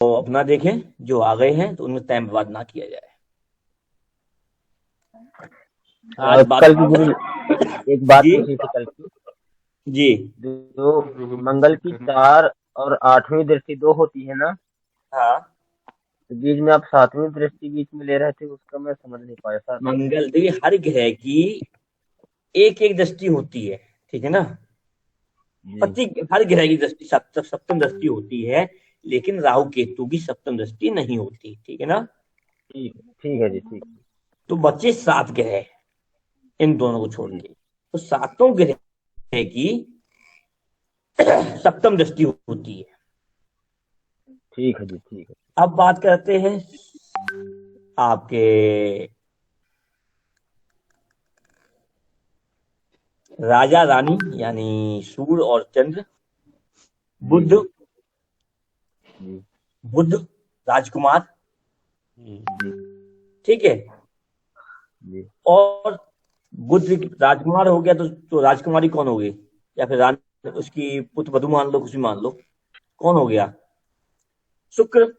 तो अपना देखें, जो आ गए हैं तो उनमें टाइम बर्बाद ना किया जाए। आज बात कल की गुरु एक बात जी पूछी थी कल की। जी। जो मंगल की 4 और 8वीं दृष्टि 2 होती है ना, हाँ, तो बीच में आप 7वीं दृष्टि बीच में ले रहे थे, उसका मैं समझ नहीं पाया सर। मंगल देखिए, हर ग्रह की एक एक दृष्टि होती है, ठीक है ना। जी। प्रति हर ग्रह की दृष्टि सप्तम दृष्टि होती है, लेकिन राहु केतु की सप्तम दृष्टि नहीं होती, ठीक है ना। ठीक है जी, ठीक। तो बच्चे 7 ग्रह, इन दोनों को छोड़ जी, के तो सातों ग्रह की सप्तम दृष्टि होती है। ठीक है जी, ठीक है। अब बात करते हैं आपके राजा रानी, यानी सूर्य और चंद्र, जी, बुध, जी, जी, बुध राजकुमार, जी, ठीक है। जी। और बुध राजकुमार हो गया तो राजकुमारी कौन होगी, या फिर रानी, उसकी पुत्र वधु मान लो, कुछ भी मान लो, कौन हो गया, शुक्र। शुक्र।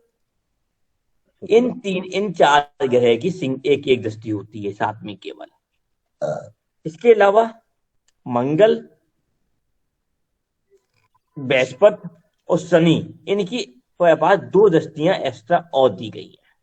इन चार ग्रह की सिंह एक एक दृष्टि होती है, सातवीं केवल। इसके अलावा मंगल, बृहस्पति और शनि, इनकी पास दो दृष्टियां एक्स्ट्रा और दी गई है।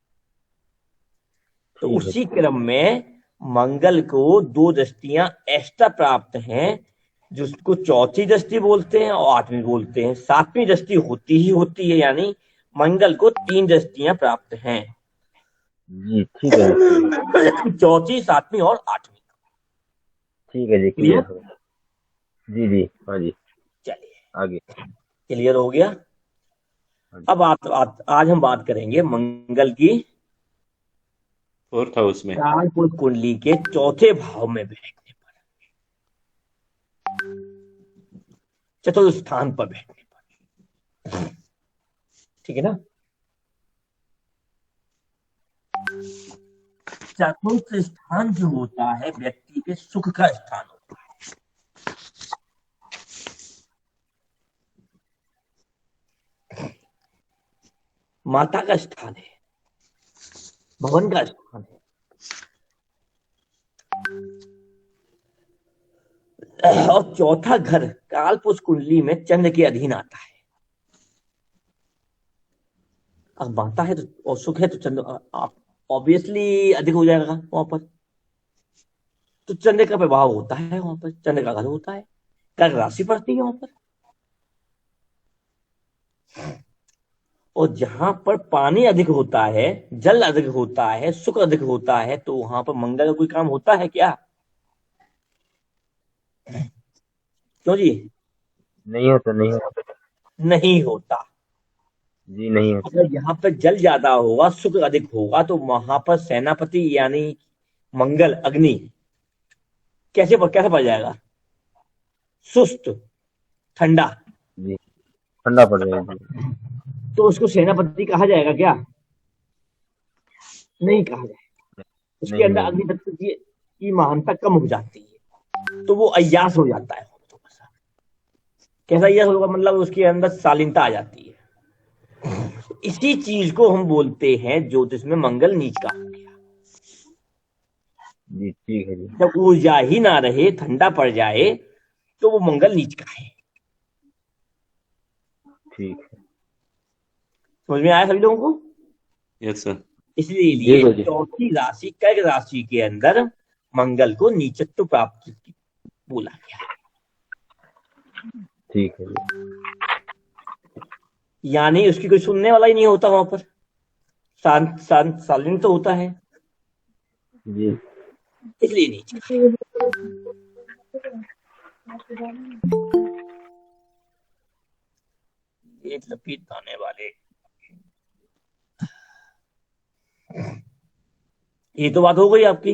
तो ठीक है उसी जी। क्रम में मंगल को दो दृष्टियां एक्स्ट्रा प्राप्त हैं, जिसको चौथी दृष्टि बोलते हैं और आठवीं बोलते हैं। सातवीं दृष्टि होती ही होती है, यानी मंगल को तीन दृष्टियां प्राप्त हैं। जी, ठीक है जी, ठीक है। चौथी, सातवीं और आठवीं। ठीक है जी, क्लियर क्लियर। हो गया। जी, जी, हाँ जी। चलिए, आगे। क्लियर हो गया। हाँ जी। अब आज हम बात करेंगे मंगल की 4th हाउस में। कालपुरुष कुंडली के चौथे भाव में बैठने पर, चतुर्थ स्थान पर बैठने पर, ठीक है ना। चतुर्थ स्थान जो होता है व्यक्ति के सुख का स्थान होता है, माता का स्थान है, भवन का स्थान है। और चौथा घर कालपुरुष कुंडली में चंद्र के अधीन आता है। अब माता है तो और सुख है तो चंद्र ऑब्वियसली अधिक हो जाएगा वहां पर। तो चंद्र का प्रभाव होता है वहां पर, चंद्र का घर होता है, कर्क राशि पड़ती है वहां पर। और जहां पर पानी अधिक होता है, जल अधिक होता है, शुक्र अधिक होता है, तो वहां पर मंगल का कोई काम होता है क्या? क्यों जी? नहीं होता, नहीं होता। नहीं होता। जी, नहीं होता। अगर यहाँ पर जल ज्यादा होगा, शुक्र अधिक होगा, तो वहां पर सेनापति यानी मंगल, अग्नि, कैसे पड़ जाएगा, सुस्त, ठंडा। जी, ठंडा पड़ जाएगा जी। तो उसको सेनापति कहा जाएगा क्या? नहीं कहा जाएगा। उसके नहीं, अंदर नहीं। अग्नितत्व की महानता कम हो जाती है, तो वो अय्यास हो जाता है थोड़ा सा। कैसा अय्यास होगा, मतलब उसके अंदर शालीनता आ जाती है। इसी चीज को हम बोलते हैं ज्योतिष में मंगल नीच का हो गया। जी, ठीक है जी। जब ऊर्जा ही ना रहे, ठंडा पड़ जाए, तो वो मंगल नीच का है। ठीक है। समझ में आया सभी लोगों को? Yes sir. जी इसलिए गुरु जी। चौथी राशि कर्क राशि के अंदर मंगल को नीचत्व प्राप्त बोला गया। ठीक है जी। यानी उसकी कोई सुनने वाला ही नहीं होता वहां पर, शांत शांत शालीन तो होता है, जी। इसलिए नीच का है। एक लपीट पाने वाले, ये तो बात हो गई आपकी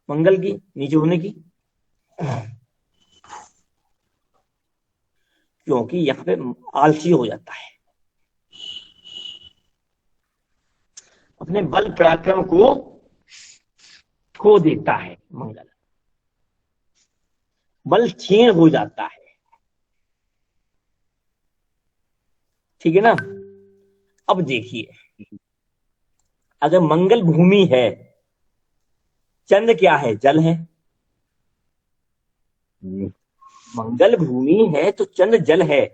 मंगल की नीचे होने की। क्योंकि यहाँ पे आलसी हो जाता है, अपने बल पराक्रम को खो देता है मंगल, बल क्षीण हो जाता है, ठीक है ना। अब देखिए, अगर मंगल भूमि है, चंद्र क्या है? जल है। जी। मंगल भूमि है तो चंद्र जल है।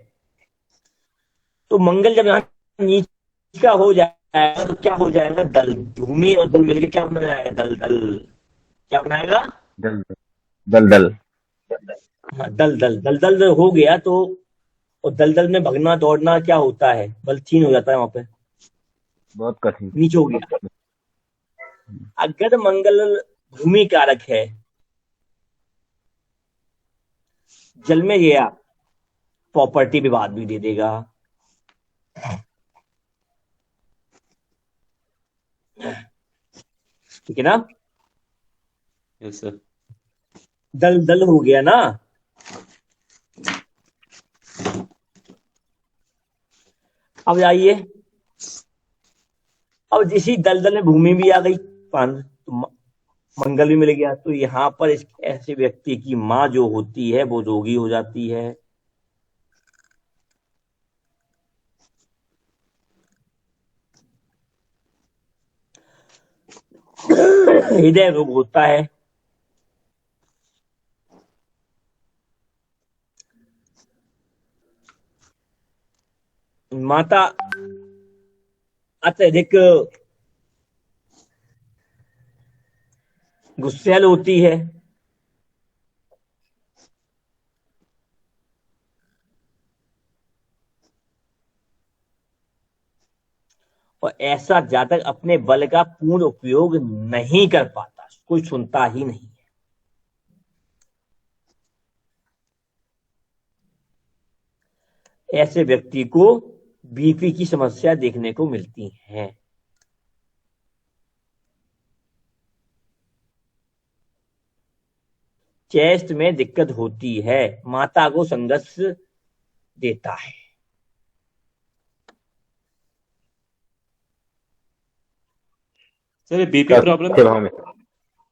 तो मंगल जब यहाँ नीचा हो जाएगा तो क्या हो जाएगा? दल। भूमि और दल मिलकर क्या बना जाएगा? दल दल। क्या बनाएगा? दल दल दल। हाँ, दल दल दल दल हो गया तो, और दलदल में भगना दौड़ना क्या होता है? बल क्षीण हो जाता है वहां पे, बहुत कठिन। नीचे हो गया। अगर मंगल भूमि कारक है, जल में गया, प्रॉपर्टी विवाद भी दे देगा। ठीक है ना? Yes sir. दल दल हो गया ना। अब आइए, अब इसी दलदल में भूमि भी आ गई, तो मंगल भी मिल गया, तो यहाँ पर इस ऐसे व्यक्ति की माँ जो होती है वो रोगी हो जाती है। हृदय रोग होता है। माता अत्यधिक गुस्सैल होती है। और ऐसा जातक अपने बल का पूर्ण उपयोग नहीं कर पाता, कोई सुनता ही नहीं है। ऐसे व्यक्ति को बीपी की समस्या देखने को मिलती है। चेस्ट में दिक्कत होती है, माता को संघर्ष देता है। सर बीपी प्रॉब्लम चौथे भाव में।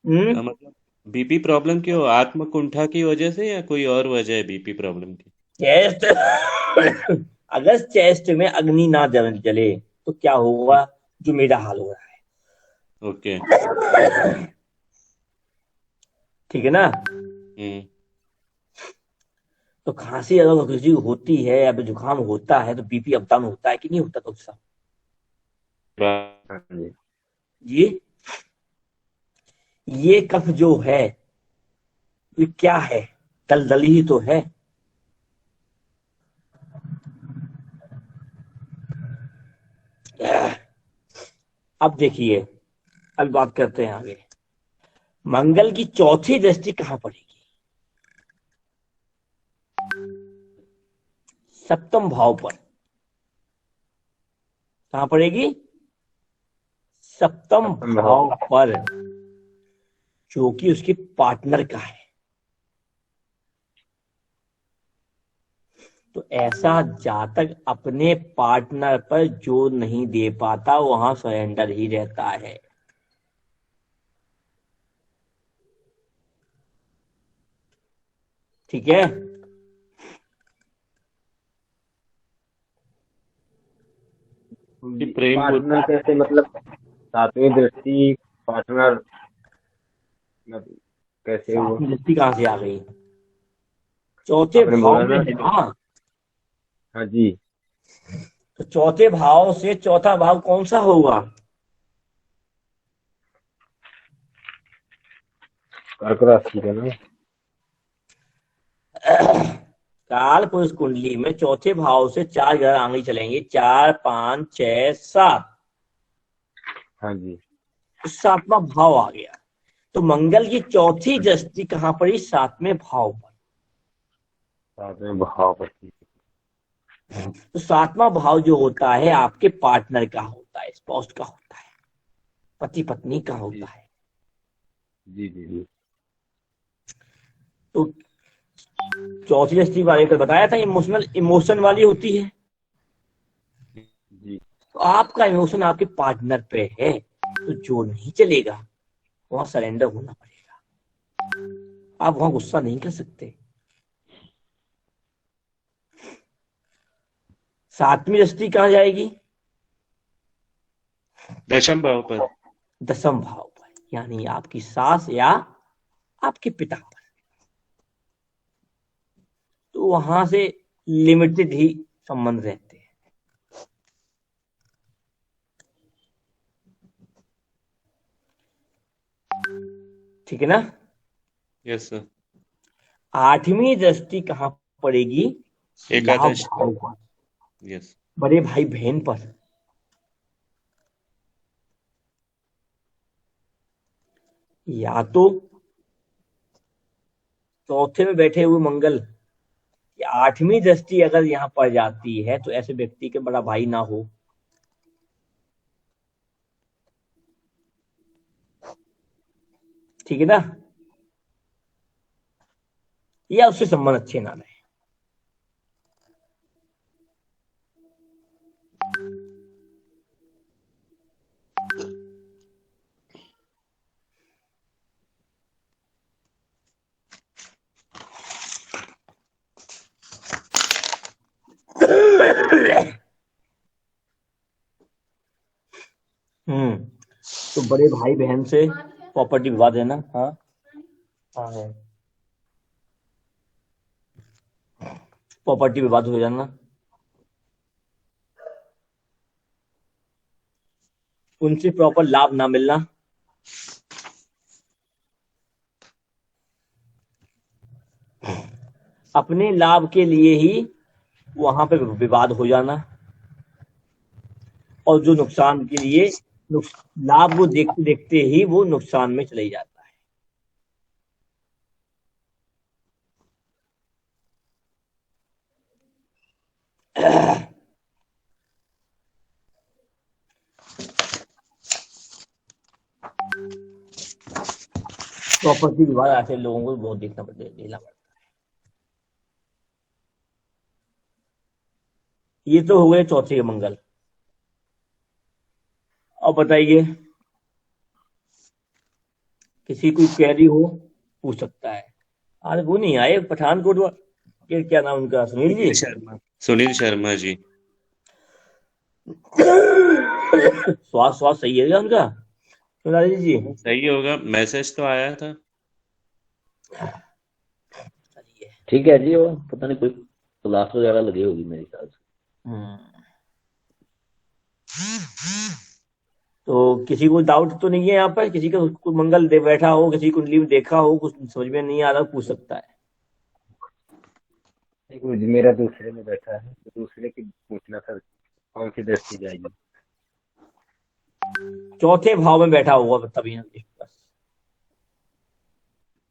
मतलब बीपी प्रॉब्लम क्यों? आत्मकुंठा की वजह से या कोई और वजह है बीपी प्रॉब्लम की? चेस्ट अगर चेस्ट में अग्नि ना जले तो क्या होगा? जो मेरा हाल हो रहा ओके। है। ठीक है ना? तो खांसी अगर किसी को होती है या फिर जुकाम होता है तो बीपी अप डाउन होता है कि नहीं होता? तो सब हाँ जी। ये कफ जो है, ये क्या है? दलदली ही तो है। अब देखिए, अब बात करते हैं आगे। मंगल की चौथी दृष्टि कहां पड़ेगी? सप्तम भाव पर। कहां पड़ेगी? सप्तम सप्तम भाव भाव। पर, जो कि उसके पार्टनर का है। तो ऐसा जातक अपने पार्टनर पर जोर नहीं दे पाता, वहां सरेंडर ही रहता है। ठीक है? कि प्रेम पार्टनर कैसे, मतलब सातवीं दृष्टि पार्टनर, मतलब कैसे वो? सातवीं दृष्टि कहां से आ गई? चौथे आपने भाव बोला में ना। है ना। हाँ जी। तो चौथे भाव से चौथा भाव कौन सा होगा? कर्क राशि का ना। काल पुरुष कुंडली में चौथे भाव से 4 ग्रह आगे चलेंगे, 4 5 6 7। हाँ जी। सातवां भाव आ गया। तो मंगल की चौथी दृष्टि कहां पड़ी? सातवें भाव पर। सातवें भाव पर। तो सातवां भाव जो होता है आपके पार्टनर का होता है, स्पाउस का होता है, पति पत्नी का होता है। जी जी जी। तो चौथी दृष्टि वाले को बताया था इमोशन वाली होती है। जी। तो आपका इमोशन आपके पार्टनर पे है, तो जो नहीं चलेगा वहां सरेंडर होना पड़ेगा। आप वहां गुस्सा नहीं कर सकते। सातवीं दृष्टि कहां जाएगी? दशम भाव पर। दसम भाव पर, यानी आपकी सास या आपके पिता पर, तो वहां से लिमिटेड ही संबंध रहते हैं। ठीक है ना। Yes sir. आठवीं दृष्टि कहां पड़ेगी? लाभ एकादश। भाव पर, यस। बड़े भाई बहन पर। या तो चौथे में बैठे हुए मंगल की आठवीं दृष्टि अगर यहां पड़ जाती है तो ऐसे व्यक्ति के बड़ा भाई ना हो, ठीक है ना, या उससे संबंध अच्छे ना रहे। तो बड़े भाई बहन से प्रॉपर्टी विवाद है ना। हाँ हाँ है, प्रॉपर्टी विवाद हो जाना, उनसे प्रॉपर लाभ ना मिलना, अपने लाभ के लिए ही वहां पे विवाद हो जाना, और जो नुकसान के लिए लाभ को देखते देखते ही वो नुकसान में चले जाता है। प्रॉपर्टी विवाद ऐसे लोगों को बहुत देखना पड़ता है। ये तो हो गए चौथे के मंगल। अब बताइए, किसी कोई क्वेरी हो पूछ सकता है। आज वो नहीं आए पठानकोट के, क्या नाम उनका, सुनील जी। सुनील शर्मा जी। स्वास्थ्य सही है क्या उनका, सुनाली जी? सही होगा, मैसेज तो आया था। ठीक है जी, वो पता नहीं कोई क्लास वगैरह लगी होगी मेरे ख्याल से। तो किसी को डाउट तो नहीं है यहाँ पर? किसी का कुछ मंगल दे बैठा हो, किसी कुंडली में देखा हो, कुछ समझ में नहीं आ रहा, पूछ सकता है। एक मेरा दूसरे में बैठा है, तो दूसरे की पूछना था कौन सी दृष्टि जाएगी। चौथे भाव में बैठा हुआ तभी।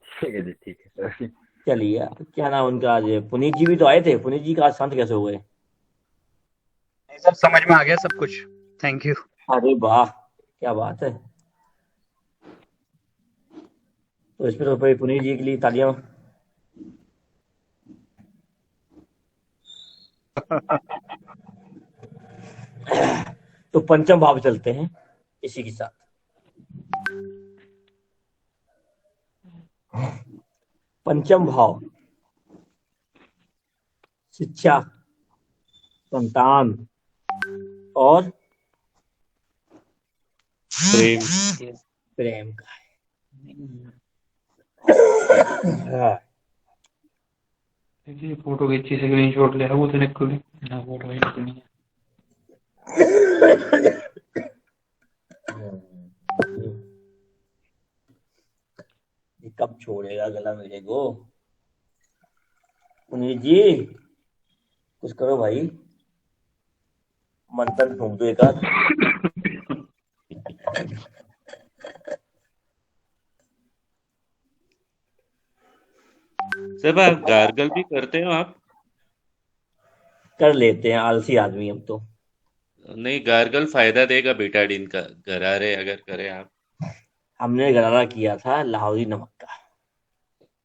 ठीक है जी, ठीक है सर। चलिए, क्या नाम उनका, आज पुनीत जी भी तो आए थे। पुनीत जी का आज शांत कैसे हो गए? सर समझ में आ गया सब कुछ, थैंक यू। अरे वाह, क्या बात है। तो इसमें तो भाई पुनीत जी के लिए तालियां। तो पंचम भाव चलते हैं इसी के साथ। पंचम भाव शिक्षा, संतान और प्रेम का है। फोटो खींची स्क्रीनशॉट ले वो तो निकल ना, फोटो ही निकलनी है। कब छोड़ेगा गला मेरे को? पुनीत जी कुछ करो भाई, मंथन ठोक दो एक आध। सब आप गार्गल भी करते हो आप? कर लेते हैं, आलसी आदमी हम तो। नहीं, गार्गल फायदा देगा बेटाडीन का, गरारे अगर करें आप। हमने गरारा किया था लाहौरी नमक का।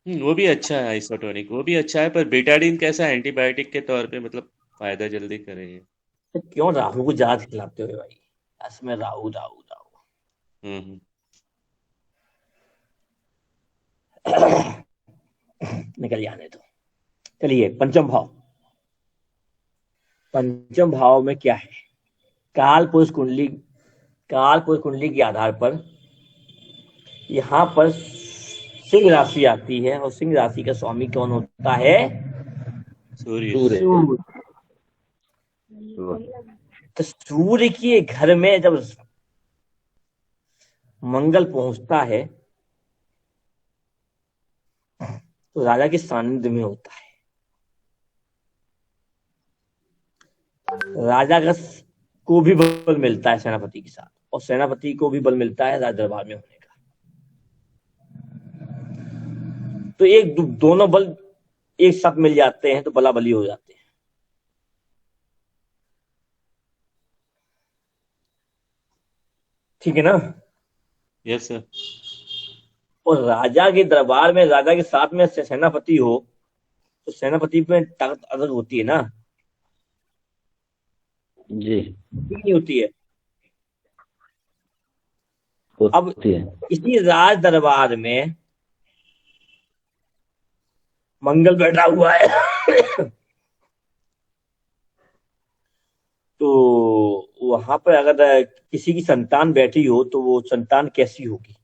वो भी अच्छा है, आइसोटोनिक वो भी अच्छा है, पर बेटाडीन कैसा एंटीबायोटिक के तौर पे मतलब फायदा जल्दी करेगा। तो क्यों राहु को ज्यादा खिलाते हो भाई? इसमें राहु राहु राहु। हम्म। निकल जाने दो। चलिए, पंचम भाव। पंचम भाव में क्या है? काल पुरुष कुंडली कालपुरुष कुंडली के आधार पर यहाँ पर सिंह राशि आती है, और सिंह राशि का स्वामी कौन होता है? सूर्य। सूर्य। सूर्य। तो सूर्य के घर में जब मंगल पहुंचता है तो राजा के सानिध्य में होता है। राजा को भी बल मिलता है सेनापति के साथ, और सेनापति को भी बल मिलता है राज दरबार में होने का। तो एक दोनों बल एक साथ मिल जाते हैं तो बला बली हो जाते हैं। ठीक है ना? Yes sir. और राजा के दरबार में राजा के साथ में सेनापति हो तो सेनापति में ताकत अलग होती है ना? जी नहीं होती है। अब होती है। इसी राज दरबार में मंगल बैठा हुआ है तो वहां पर अगर किसी की संतान बैठी हो तो वो संतान कैसी होगी?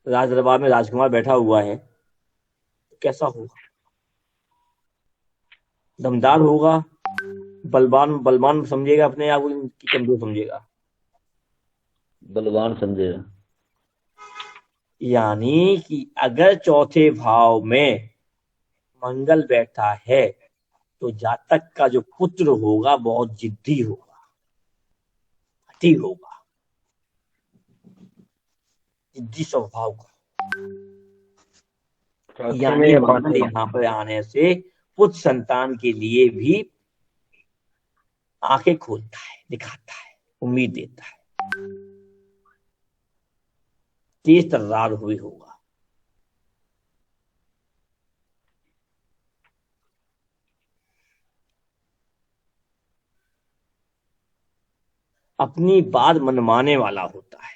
राज दरबार में राजकुमार बैठा हुआ है तो कैसा होगा? दमदार होगा, बलवान बलवान समझेगा अपने आप को कि कमजोर समझेगा? बलवान समझेगा। यानी कि अगर चौथे भाव में मंगल बैठा है तो जातक का जो पुत्र होगा बहुत जिद्दी होगा, हठी होगा, जिद्दी स्वभाव का। यानी मंगल यहाँ पर आने से पुत्र संतान के लिए भी आंखें खोलता है, दिखाता है, उम्मीद देता है, तेज तर्रार हुई होगा। अपनी बात मनवाने वाला होता है।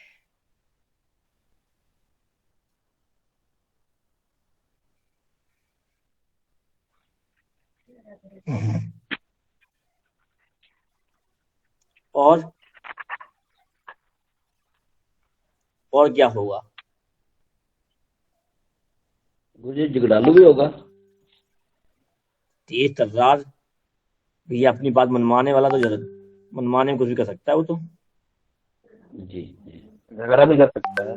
और क्या होगा? मुझे झगड़ालू भी होगा। तेज तर्रार भी, अपनी बात मनवाने वाला तो मनवाने में कुछ भी कर सकता है वो तो। जी झगड़ा भी कर सकता है।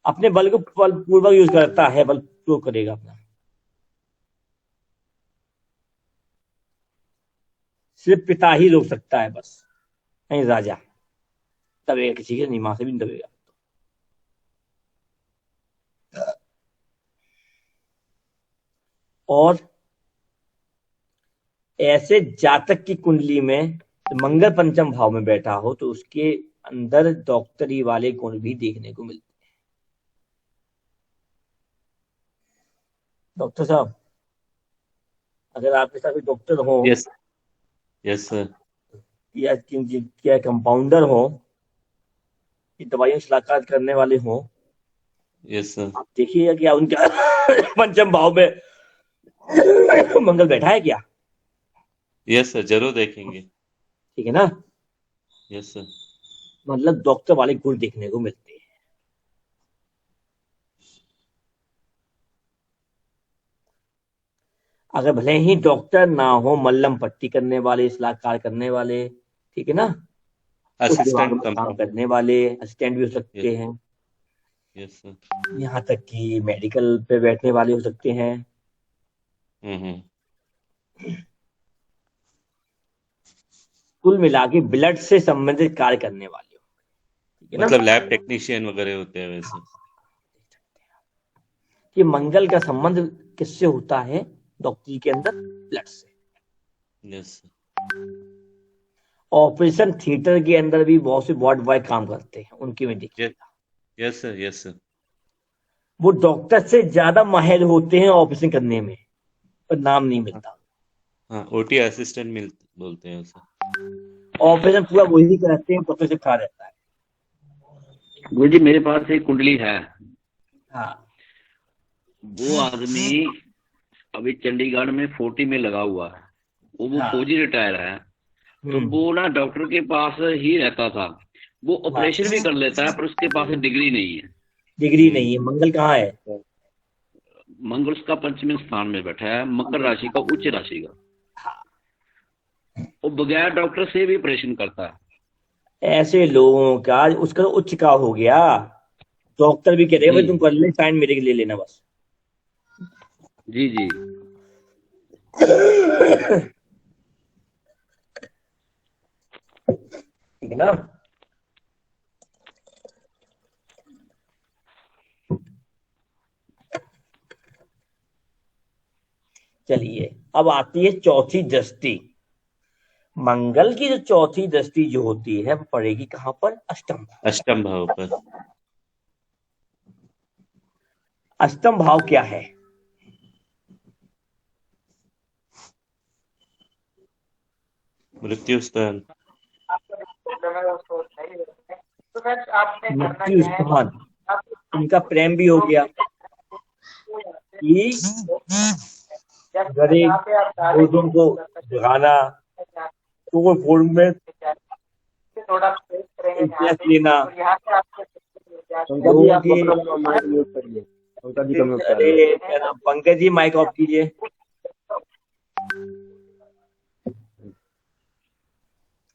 अपने बल को पूर्वक यूज करता है, बल प्रयोग करेगा अपना। सिर्फ पिता ही रोक सकता है बस, नहीं राजा दबेगा किसी के, नहीं मां से भी नहीं दबेगा। और ऐसे जातक की कुंडली में मंगल पंचम भाव में बैठा हो तो उसके अंदर डॉक्टरी वाले गुण भी देखने को मिलते हैं। डॉक्टर साहब, अगर आपके साथ कोई डॉक्टर हो यस यस सर। या कंपाउंडर हो, कि दवाइयां सलाहकार करने वाले हो, यस सर। आप देखिएगा क्या उनका पंचम भाव में मंगल बैठा है क्या? यस सर, जरूर देखेंगे। ठीक है ना? Yes sir. मतलब डॉक्टर वाले गुण देखने को मिलते हैं। अगर भले ही डॉक्टर ना हो, मल्लम पट्टी करने वाले, सलाहकार करने वाले, ठीक है ना, उस विभाग में काम करने वाले असिस्टेंट भी हो सकते हैं। Yes sir. यहाँ तक कि मेडिकल पे बैठने वाले हो सकते हैं। कुल मिला के ब्लड से संबंधित कार्य करने वाले हो, ठीक है ना? मतलब लैब टेक्नीशियन वगैरह होते हैं वैसे। कि मंगल का संबंध किससे होता है डॉक्टरी के अंदर? ब्लड से। यस। ऑपरेशन थिएटर के अंदर भी बहुत से वार्ड बॉय काम करते हैं, उनके में देखिए। Yes sir, yes sir. वो डॉक्टर से ज्यादा माहिर होते हैं ऑपरेशन करने में, पर नाम नहीं मिलता। हाँ, ओटी असिस्टेंट बोलते हैं उसे। ऑपरेशन पूरा वही करते हैं, पत्थर से खा रहता है। गुरु जी मेरे पास एक कुंडली है। हाँ। वो आदमी अभी चंडीगढ़ में 40 में लगा हुआ है। वो फौजी रिटायर है। तो वो ना डॉक्टर के पास ही रहता था। वो ऑपरेशन भी कर लेता है, पर उसके पास डिग्री नहीं है। डिग्री नहीं है। मंगल कहाँ है? मंगल उसका पंचम स्थान में बैठा है, मकर राशि का, उच्च राशि का। वो बगैर डॉक्टर से भी ऑपरेशन करता है। ऐसे लोगों का, उसका तो उच्च का हो गया। डॉक्टर भी कह रहे हैं भाई जी तुम कर ले, साइन मेरे के लिए लेना बस। जी जी। ठीक है ना? चलिए, अब आती है चौथी दृष्टि। मंगल की जो चौथी दृष्टि जो होती है वो पड़ेगी कहां पर? अष्टम। अष्टम भाव पर। अष्टम भाव क्या है? मृत्यु स्थान। मृत्यु स्थान। उनका प्रेम भी हो गया कि गरीब लोगों को जगाना, तो फॉर्म में इंटरेस्ट लेना, उनका भी लोगों आप की। अपना माइक म्यूट करिए, उनका भी कम्यूट कर अरे लीजिए। क्या नाम, पंकज जी माइक ऑफ कीजिए।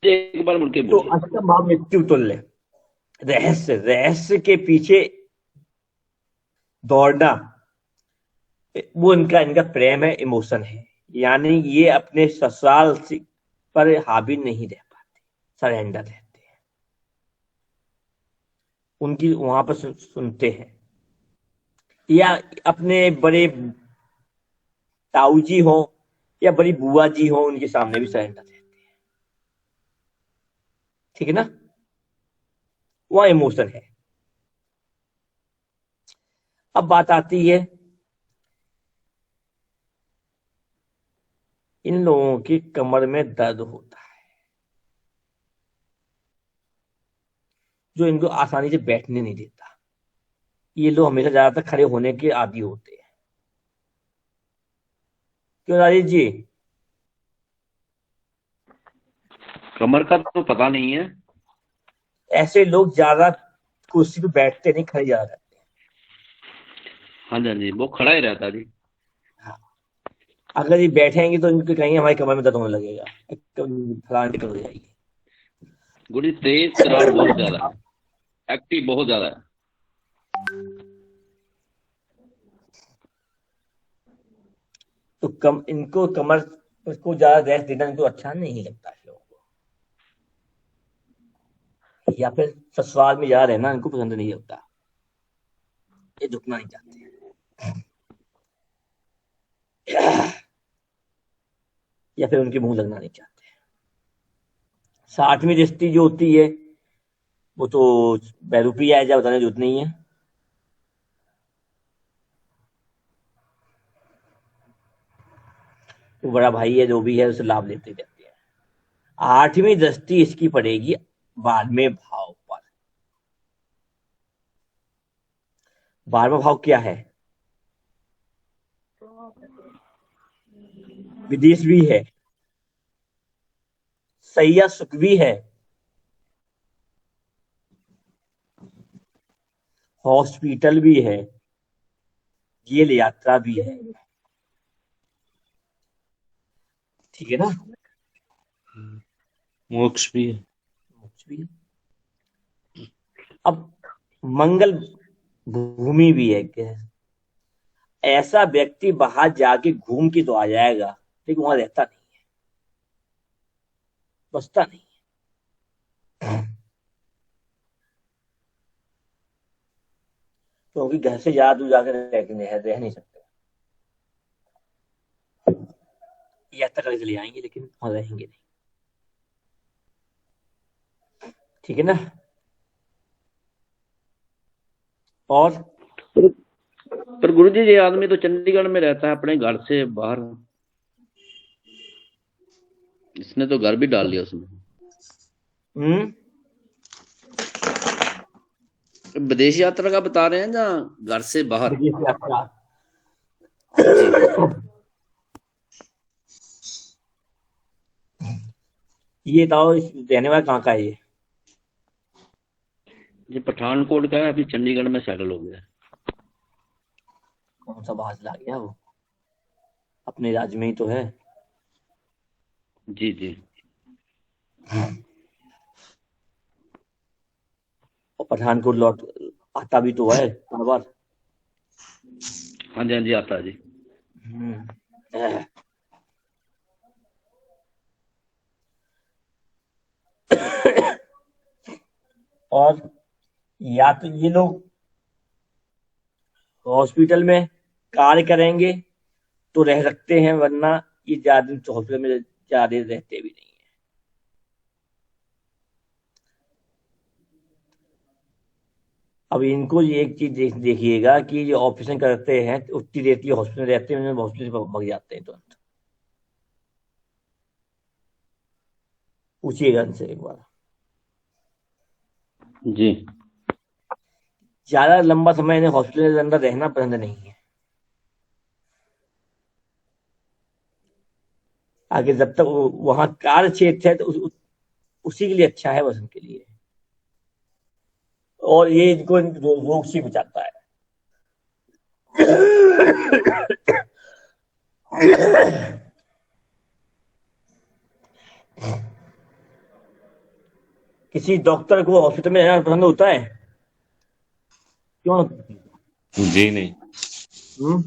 एक बार मुड़ के तो बोलिए। अष्टम भाव मृत्यु तुल्य। रहस्य, रहस्य के पीछे दौड़ना, वो इनका प्रेम है, इमोशन है। यानी ये अपने ससुराल पर हावी नहीं रह पाते, सरेंडर रहते हैं, उनकी वहां पर सुनते हैं। या अपने बड़े ताऊ जी हो या बड़ी बुआ जी हो, उनके सामने भी सरेंडर रहते हैं। ठीक है ना? वह इमोशन है। अब बात आती है इन लोगों की कमर में दर्द होता है, जो इनको आसानी से बैठने नहीं देता। ये लोग हमेशा ज्यादातर खड़े होने के आदी होते हैं। क्यों राजेश जी? कमर का तो पता नहीं है। ऐसे लोग ज्यादा कुर्सी पे बैठते नहीं, खड़े ज्यादा रहते हैं। हाँ जी हाँ जी, वो खड़ा ही रहता जी। हाँ। अगर ये बैठेंगे तो इनको कहेंगे हमारी कमर में दर्द होने लगेगा, फलाने टिकट हो जाएगी। गुड़ी तेज तरार बहुत ज्यादा है, एक्टिव बहुत ज्यादा है। तो इनको कमर को ज्यादा रेस्ट देना इनको अच्छा नहीं लगता है लोगों को। या फिर ससुराल में ज्यादा रहना इनको पसंद नहीं लगता, ये झुकना नहीं चाहते। या फिर उनके मुंह लगना नहीं चाहते। साठवीं दृष्टि जो होती है वो तो बहरूपी है, जब बताने जरूरत नहीं है। वो बड़ा भाई है, जो भी है उसे लाभ लेते रहते हैं। आठवीं दृष्टि इसकी पड़ेगी 12वें भाव पर। 12वां भाव क्या है? विदेश भी है, सैया सुख भी है, हॉस्पिटल भी है, जेल यात्रा भी है। ठीक है ना? मोक्ष भी है। मोक्ष भी है। अब मंगल भूमि भी है। ऐसा व्यक्ति बाहर जाके घूम के तो आ जाएगा, लेकिन वहां रहता नहीं है, बसता नहीं है। क्योंकि घर से ज्यादा दूर जाकर रह नहीं सकते। यात्रा करके चले आएंगे लेकिन वहां रहेंगे नहीं। ठीक है ना? और पर गुरु जी, ये आदमी तो चंडीगढ़ में रहता है, अपने घर से बाहर। इसने तो घर भी डाल लिया उसमें। विदेश यात्रा का बता रहे हैं या घर से बाहर? विदेश यात्रा। ये बताओ रहने वाला कहाँ का है ये? ये पठानकोट का है, अभी चंडीगढ़ में सेटल हो गया है। कौन सा बाहर ला गया वो? अपने राज्य में ही तो है। जी जी। और पठानकोट लौट आता भी तो है बार बार। हाँ जी आता है जी। एह। और या तो ये लोग हॉस्पिटल में कार्य करेंगे तो रह सकते हैं, वरना ये ज्यादा दिन हॉस्पिटल में ज्यादा रहते भी नहीं है। अब इनको ये एक चीज देखिएगा कि ये ऑपरेशन करते हैं उतनी देर के लिए हॉस्पिटल रहते हैं, हॉस्पिटल से भाग जाते हैं तुरंत। पूछिएगा इनसे एक बार। जी ज्यादा लंबा समय इन्हें हॉस्पिटल के अंदर रहना पसंद नहीं है। आगे जब तक वहां कार्य क्षेत्र है तो उसी के लिए अच्छा है, बस उनके लिए। और ये इनको रोग से बचाता है। किसी डॉक्टर को हॉस्पिटल में रहना पसंद होता है? क्यों? जी नहीं। हम्म?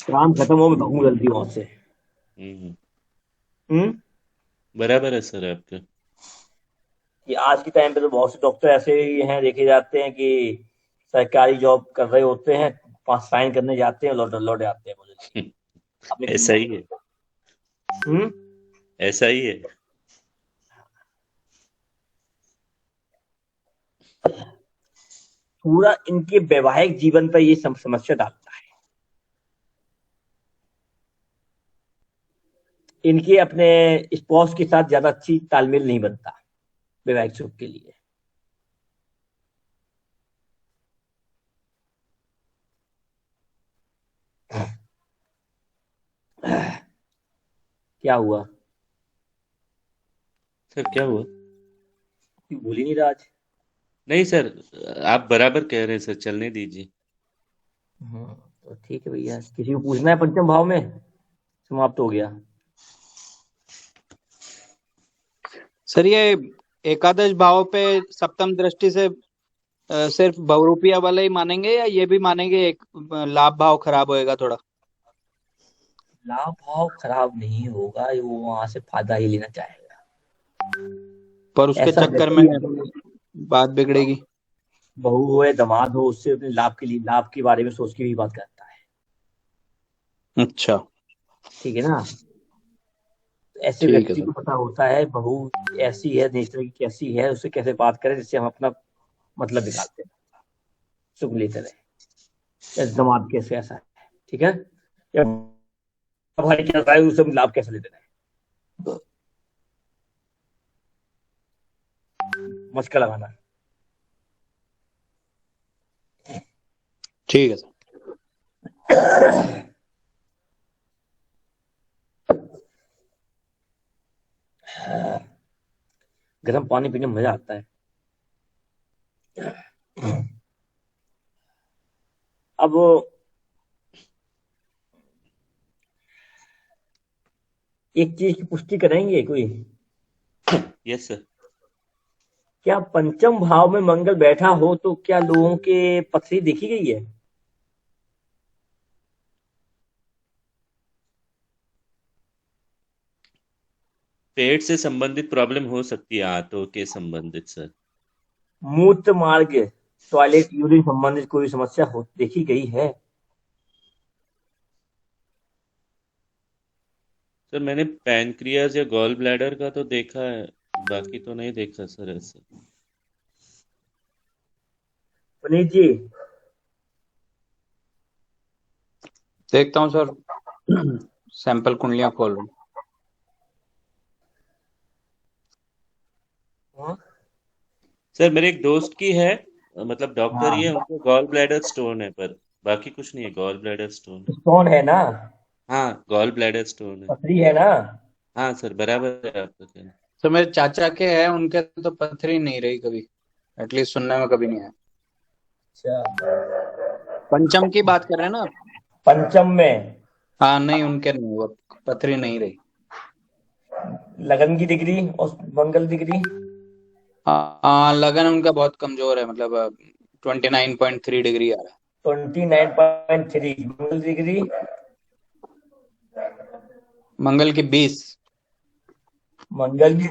काम खत्म हो, मैं भागूं जल्दी वहां से। हम्म, हम्म? बराबर है सर आपका। कि आज के टाइम पे तो बहुत से डॉक्टर ऐसे ही हैं देखे जाते हैं कि सरकारी जॉब कर रहे होते हैं, 5 साइन करने जाते हैं, लौट लौट आते हैं बोले अपने ऐसा ही है, हम्म? ऐसा ही है। पूरा इनके वैवाहिक जीवन पर ये समस्या डालता है। इनके अपने स्पॉस के साथ ज्यादा अच्छी तालमेल नहीं बनता वैवाहिक सुख के लिए। क्या हुआ? सर क्या हुआ? क्यों भूल ही नहीं रहा आज? नहीं सर, आप बराबर कह रहे हैं सर, चलने दीजिए। तो ठीक है भैया, किसी को पूछना है पंचम भाव में? समाप्त हो गया। सर ये एकादश भाव पे सप्तम दृष्टि से सिर्फ बहुरूपिया वाले ही मानेंगे या ये भी मानेंगे एक लाभ भाव खराब होएगा थोड़ा? लाभ भाव खराब नहीं होगा, वो वहां से फायदा ही लेना चाहेगा। पर उसके ऐसा चक्कर में बात बिगड़ेगी। बहू हो या दामाद हो, उससे अपने लाभ के लिए, लाभ के बारे में सोच के भी बात करता है। अच्छा ठीक है ना? ऐसे ठीक है व्यक्ति सर। को पता होता है बहू ऐसी है, नेचर की कैसी है, उससे कैसे बात करें जिससे हम अपना मतलब निकालते हैं, सुख लेते रहे। या दामाद कैसे ऐसा है, ठीक है, या भाई कैसा है, उससे लाभ कैसे लेते रहे। मस्का लगाना। ठीक है सर। गर्म पानी पीने में मजा आता है। अब एक चीज की पुष्टि करेंगे कोई? Yes sir. क्या पंचम भाव में मंगल बैठा हो तो क्या लोगों के पथरी देखी गई है? पेट से संबंधित प्रॉब्लम हो सकती है, आंतों के संबंधित सर। मूत्र मार्ग, टॉयलेट, यूरिन संबंधित कोई समस्या हो देखी गई है? सर मैंने पैनक्रियाज या गॉल ब्लैडर का तो देखा है, बाकी तो नहीं देखा सर ऐसे। पुनीत जी, देखता हूँ सर, सैंपल कुंडलियां खोल रहा हूँ। सर मेरे एक दोस्त की है, मतलब डॉक्टर ही है, हाँ, उनको गॉल ब्लैडर स्टोन है, पर बाकी कुछ नहीं है, गॉल ब्लैडर स्टोन है। स्टोन है ना? हाँ गॉल ब्लैडर स्टोन है। पथरी है ना? हाँ सर, बराबर है आपका कहना। तो मेरे चाचा के हैं, उनके तो पथरी नहीं रही कभी, एटलीस्ट सुनने में कभी नहीं आया। अच्छा, पंचम की बात कर रहे हैं ना आप? पंचम में हाँ नहीं, उनके नहीं, वो पथरी नहीं रही। लगन की डिग्री और मंगल डिग्री। हाँ लगन उनका बहुत कमजोर है, मतलब 29.3 डिग्री आ रहा है। 29.3 मंगल डिग्री। मंगल की 20। मंगल की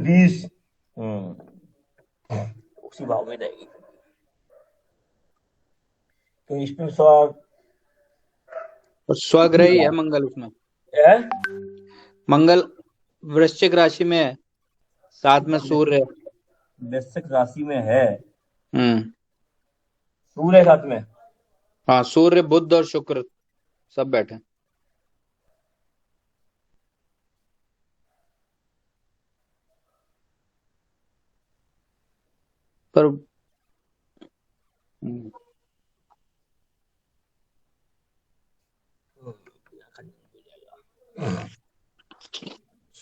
20। उसी भाव में रहेगी। तो इसमें और स्वग्रह ही है मंगल उसमें। है? मंगल वृश्चिक राशि में है, साथ में सूर्य है। वृश्चिक राशि में है, हम्म। सूर्य साथ में। हाँ सूर्य बुध और शुक्र सब बैठे हैं। पर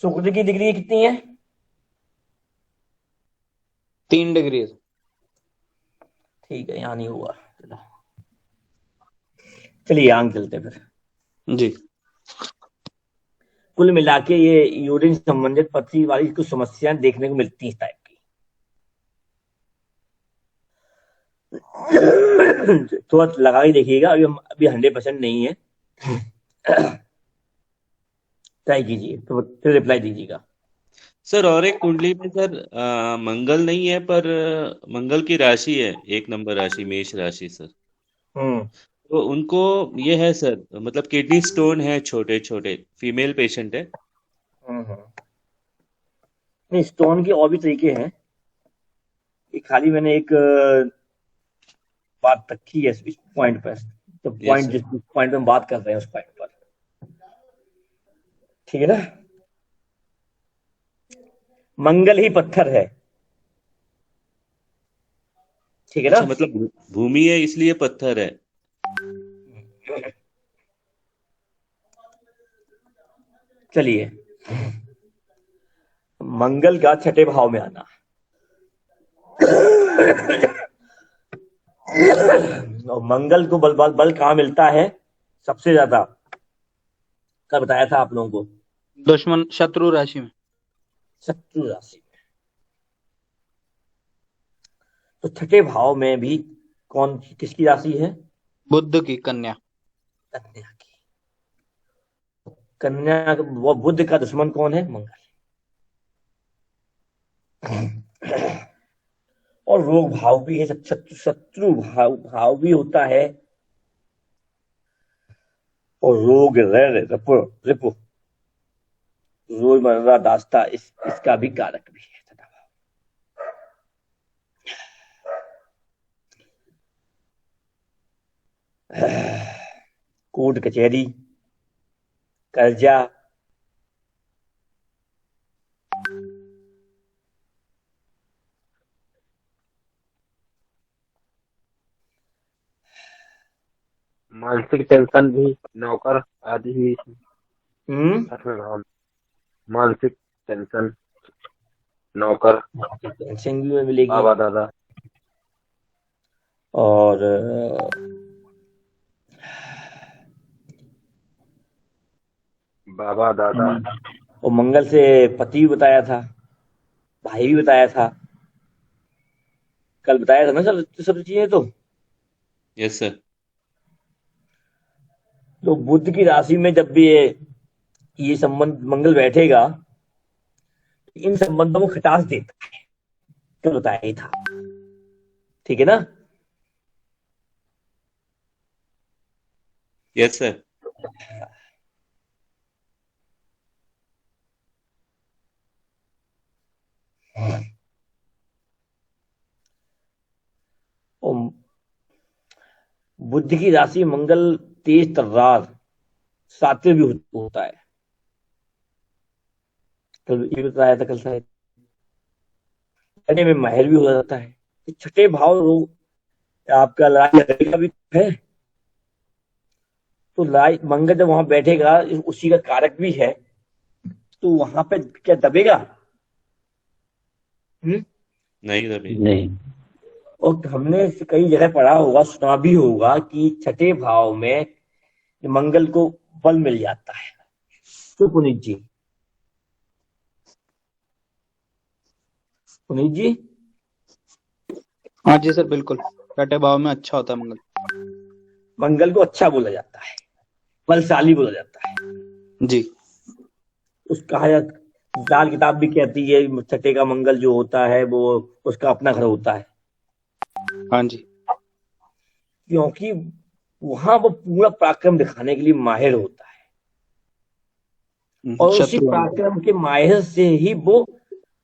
शुक्र की डिग्री कितनी है? 3 डिग्री है। ठीक है, यहाँ नहीं हुआ। चलिए आगे चलते फिर। जी। कुल मिला के ये यूरिन संबंधित पथरी वाली कुछ समस्याएं देखने को मिलती हैं इस टाइप की। थोड़ा लगा के देखिएगा, अभी 100% नहीं है। ट्राई कीजिए तो फिर रिप्लाई दीजिएगा। सर और एक कुंडली में सर मंगल नहीं है, पर मंगल की राशि है, 1 नंबर राशि मेष राशि सर। हम्म तो उनको ये है सर, मतलब किडनी स्टोन है, छोटे छोटे, फीमेल पेशेंट है। नहीं, स्टोन के और भी तरीके हैं। ये खाली मैंने एक बात रखी है इस पॉइंट पर, तो यस पॉइंट सर। जिस पॉइंट पर हम बात कर रहे हैं उस पॉइंट पर, ठीक है ना। मंगल ही पत्थर है, ठीक है ना। अच्छा, मतलब भूमि है इसलिए पत्थर है। चलिए, मंगल का छठे भाव में आना और मंगल को बल कहाँ मिलता है सबसे ज्यादा? कल बताया था आप लोगों को, दुश्मन शत्रु राशि में। शत्रु राशि में। तो छठे भाव में भी किसकी राशि है? बुध की, कन्या। कन्या की। कन्या, वो बुध का दुश्मन कौन है? मंगल। और रोग भाव भी है, शत्रु भाव भी होता है, और रोग रिपु रिपु रोजमर्रा दास्ता इसका भी कारक भी है छठा भाव। कोर्ट कचहरी, कर्जा, मानसिक टेंशन भी, नौकर आदि भी छठवें भाव में। मानसिक टेंशन, नौकर, पेंशन भी मिलेगी। बाबा दादा। और बाबा दादा। और मंगल से पति भी बताया था, भाई भी बताया था, कल बताया था ना सब सब चीजें। तो यस सर। बुध की राशि में जब भी ये संबंध मंगल बैठेगा, इन संबंधों को खटास देता है, तो बताया ही था, ठीक है ना। Yes sir. और बुध की राशि मंगल तेज तर्रार सात्विक भी होता है, कल ये बताया था, कल शायद कहने में महल भी हो जाता है। छठे भाव आपका लड़ाई झगड़े का भी है, तो लड़ाई मंगल जब वहां बैठेगा, उसी का कारक भी है, तो वहां पे क्या दबेगा? नहीं दबी। नहीं। और हमने कई जगह पढ़ा होगा, सुना भी होगा कि छठे भाव में मंगल को बल मिल जाता है। तो पुनीत जी, पुनीत जी, हाँ जी सर, बिल्कुल छठे भाव में अच्छा होता है मंगल। मंगल को अच्छा बोला जाता है, बलशाली बोला जाता है। जी। उसका लाल किताब भी कहती है छठे का मंगल जो होता है वो उसका अपना घर होता है, हाँ जी। क्योंकि वहां वो पूरा पराक्रम दिखाने के लिए माहिर होता है, और उसी शत्रु वाला। पराक्रम के माहिर से ही वो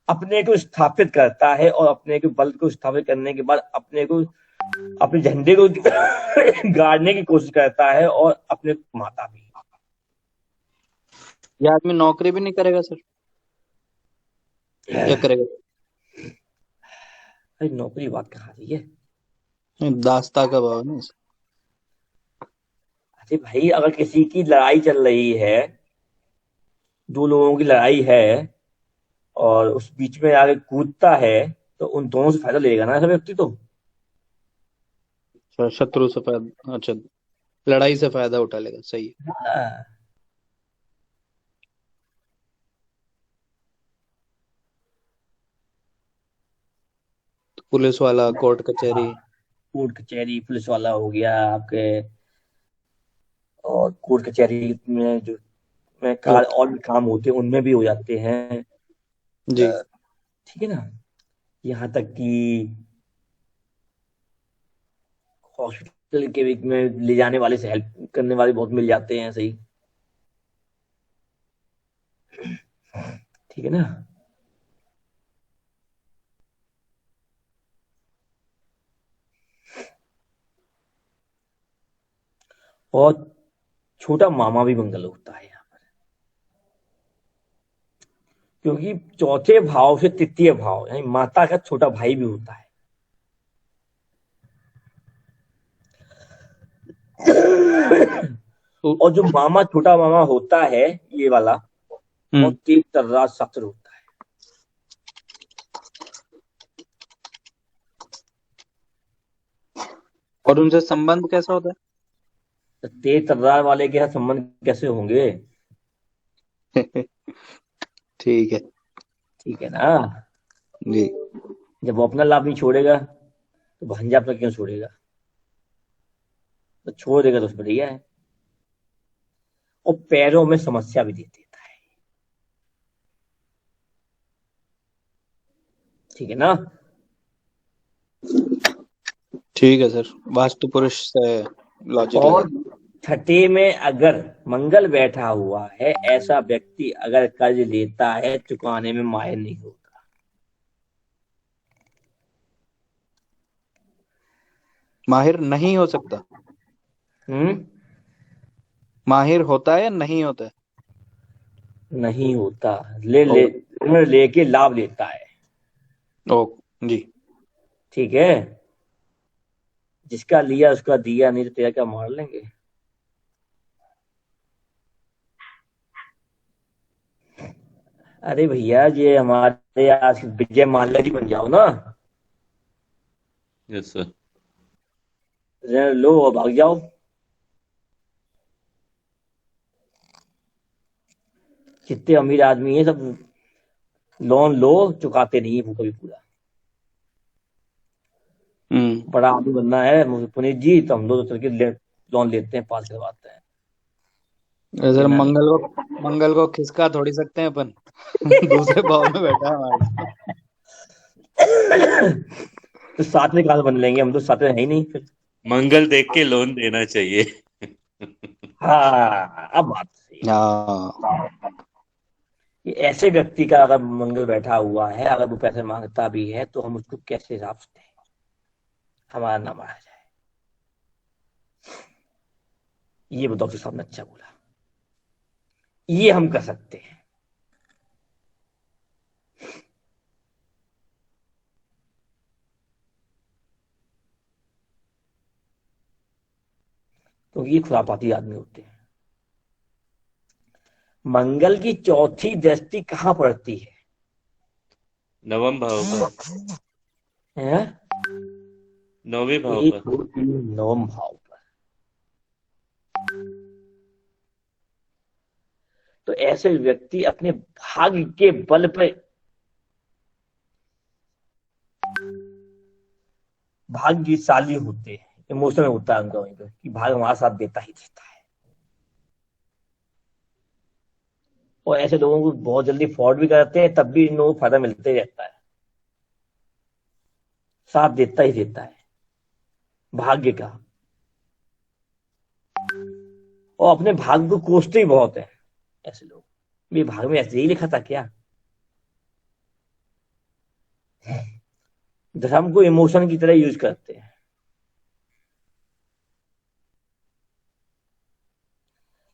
अपने को स्थापित करता है, और अपने के बल को स्थापित करने के बाद अपने को, अपने झंडे को गाड़ने की कोशिश करता है, और अपने माता भी। ये आदमी नौकरी भी नहीं करेगा सर, क्या करेगा? अरे नौकरी बात कहाँ रही है? दास्ता का भाव है ना। अरे भाई, अगर किसी की लड़ाई चल रही है, दो लोगों की लड़ाई है, और उस बीच में आगे कूदता है, तो उन दोनों से फायदा लेगा ना ऐसा व्यक्ति तो। शत्रु से फायदा, अच्छा, लड़ाई से फायदा उठा लेगा, सही है। हाँ। तो पुलिस वाला, कोर्ट कचहरी। कोर्ट कचहरी, पुलिस वाला हो गया आपके, और कोर्ट कचहरी में जो में कार वकील। और भी काम होते हैं उनमें भी हो जाते हैं। जी। ठीक है ना? यहाँ तक कि हॉस्पिटल के वीक में ले जाने वाले से हेल्प करने वाले बहुत मिल जाते हैं, सही। ठीक है ना? और छोटा मामा भी मंगल होता है यहाँ पर, क्योंकि चौथे भाव से तृतीय भाव यानी माता का छोटा भाई भी होता है। तो- और जो मामा, छोटा मामा होता है, ये वाला, और तेज तर्रार शस्त्र होता है। और उनसे संबंध कैसा होता तो तेज तर्रार वाले के साथ संबंध कैसे होंगे? है? ठीक है। ठीक है ना? जी। जब वो अपना लाभ नहीं छोड़ेगा, तो भांजा अपना क्यों छोड़ेगा? तो छोड़ देगा तो बढ़िया है। और पैरों में समस्या भी दे देता है। ठीक है ना? ठीक है सर, वास्तु पुरुष से लॉजिक लगा। और छठे में अगर मंगल बैठा हुआ है, ऐसा व्यक्ति अगर कर्ज लेता है, चुकाने में माहिर नहीं होता। माहिर नहीं हो सकता? हम्म। माहिर होता है या नहीं होता है? नहीं होता। ले ओ, ले ऋण लेके लाभ लेता है। ओ जी। ठीक है? जिसका लिया उसका दिया, नहीं तो तेरा क्या मार लेंगे। अरे भैया, ये हमारे आज विजय माल्या जी बन जाओ ना, यस सर। ऋण लो और भाग जाओ। जितने अमीर आदमी है सब लोन लो, चुकाते नहीं है वो कभी पूरा। बड़ा आदमी बनना है पुनीत जी, तो हम लोग तो चल के लोन लेते हैं, पास करवाते हैं। सर देना नहीं। मंगल को खिसका थोड़ी सकते हैं अपन। दूसरे भाव में बैठा है हमारे। तो साथ में कहाँ से बन लेंगे, हम तो साथ में है ही नहीं फिर। मंगल देख के लोन देना चाहिए। हाँ, अब बात सही है। हाँ। कि ऐसे व्यक्ति का अगर मंगल बैठा हुआ है, अगर वो पैसे मांगता भी है, तो हम उसको कैसे हिसाब से दें, हमारा नाम आ जाए। ये बताओ कि सामने अच्छा बोला, ये हम कर सकते हैं। क्योंकि ये खुरापाती आदमी होते हैं। मंगल की चौथी दृष्टि कहाँ पड़ती है? नवम भाव पर, हैं? 9वें भाव 1 पर। 2 3 9 भाव पर। तो ऐसे व्यक्ति अपने भाग्य के बल पर भाग्यशाली होते हैं। इमोशनल होता है उनका वहीं पर कि भाग्य हमारा साथ देता ही देता है। और ऐसे लोगों को बहुत जल्दी फ्रॉड भी करते हैं, तब भी इन लोगों को फायदा मिलता ही रहता है, साथ देता ही देता है भाग्य का। और अपने भाग्य को कोसते ही बहुत है ऐसे लोग। ये भाग्य में ऐसे ही लिखा था क्या? धर्म को इमोशन की तरह यूज करते हैं।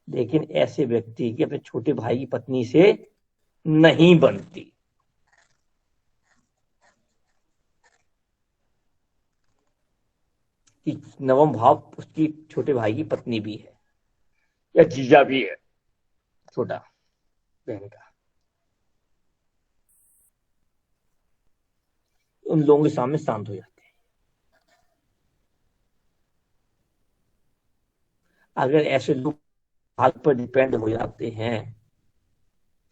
लेकिन ऐसे व्यक्ति की अपने छोटे भाई की पत्नी से नहीं बनती। कि नवम भाव उसकी छोटे भाई की पत्नी भी है या जीजा भी है, छोटा बहन का। उन लोगों के सामने शांत हो जाते हैं। अगर ऐसे लोग भाग पर डिपेंड हो जाते हैं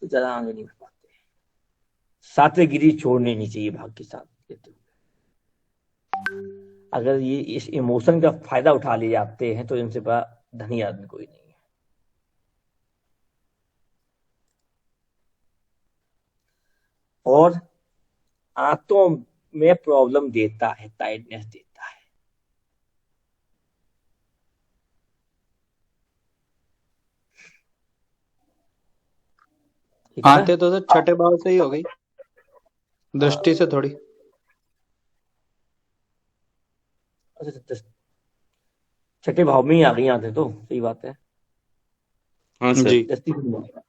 तो ज्यादा आगे नहीं बढ़ पाते। सात्विकगिरी छोड़नी नहीं चाहिए भाग के साथ देते हुए। अगर ये इस इमोशन का फायदा उठा ले जाते हैं तो इनसे बड़ा धनी आदमी कोई नहीं है। और आंतों में प्रॉब्लम देता है, टाइटनेस देता है। ठीक है ना? आते तो सर छठे भाव से ही हो गई, दृष्टि से थोड़ी। अच्छा, छठे भाव में ही आ गई आते तो सही बात है। हाँ सर, जी। दस्ती नहीं आएगा।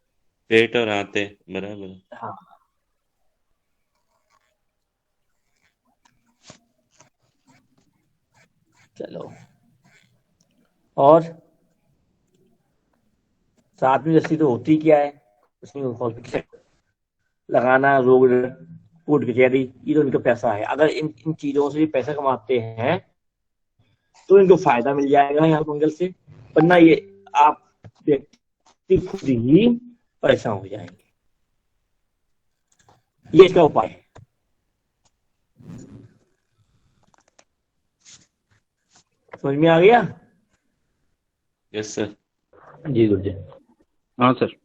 पेट और आते बराबर। हाँ, चलो। और साथ में दस्ती तो होती क्या है? उसमें हॉस्पिटल लगाना, रोग, कोर्ट कचहरी, ये तो इनका पैसा है। अगर इन इन चीजों से पैसा कमाते हैं तो इनको फायदा मिल जाएगा यहाँ मंगल से, वरना ये आप व्यक्ति खुद ही परेशान हो जाएंगे। ये इसका उपाय है। समझ में आ गया? Yes sir. जी गुरु जी। हाँ सर।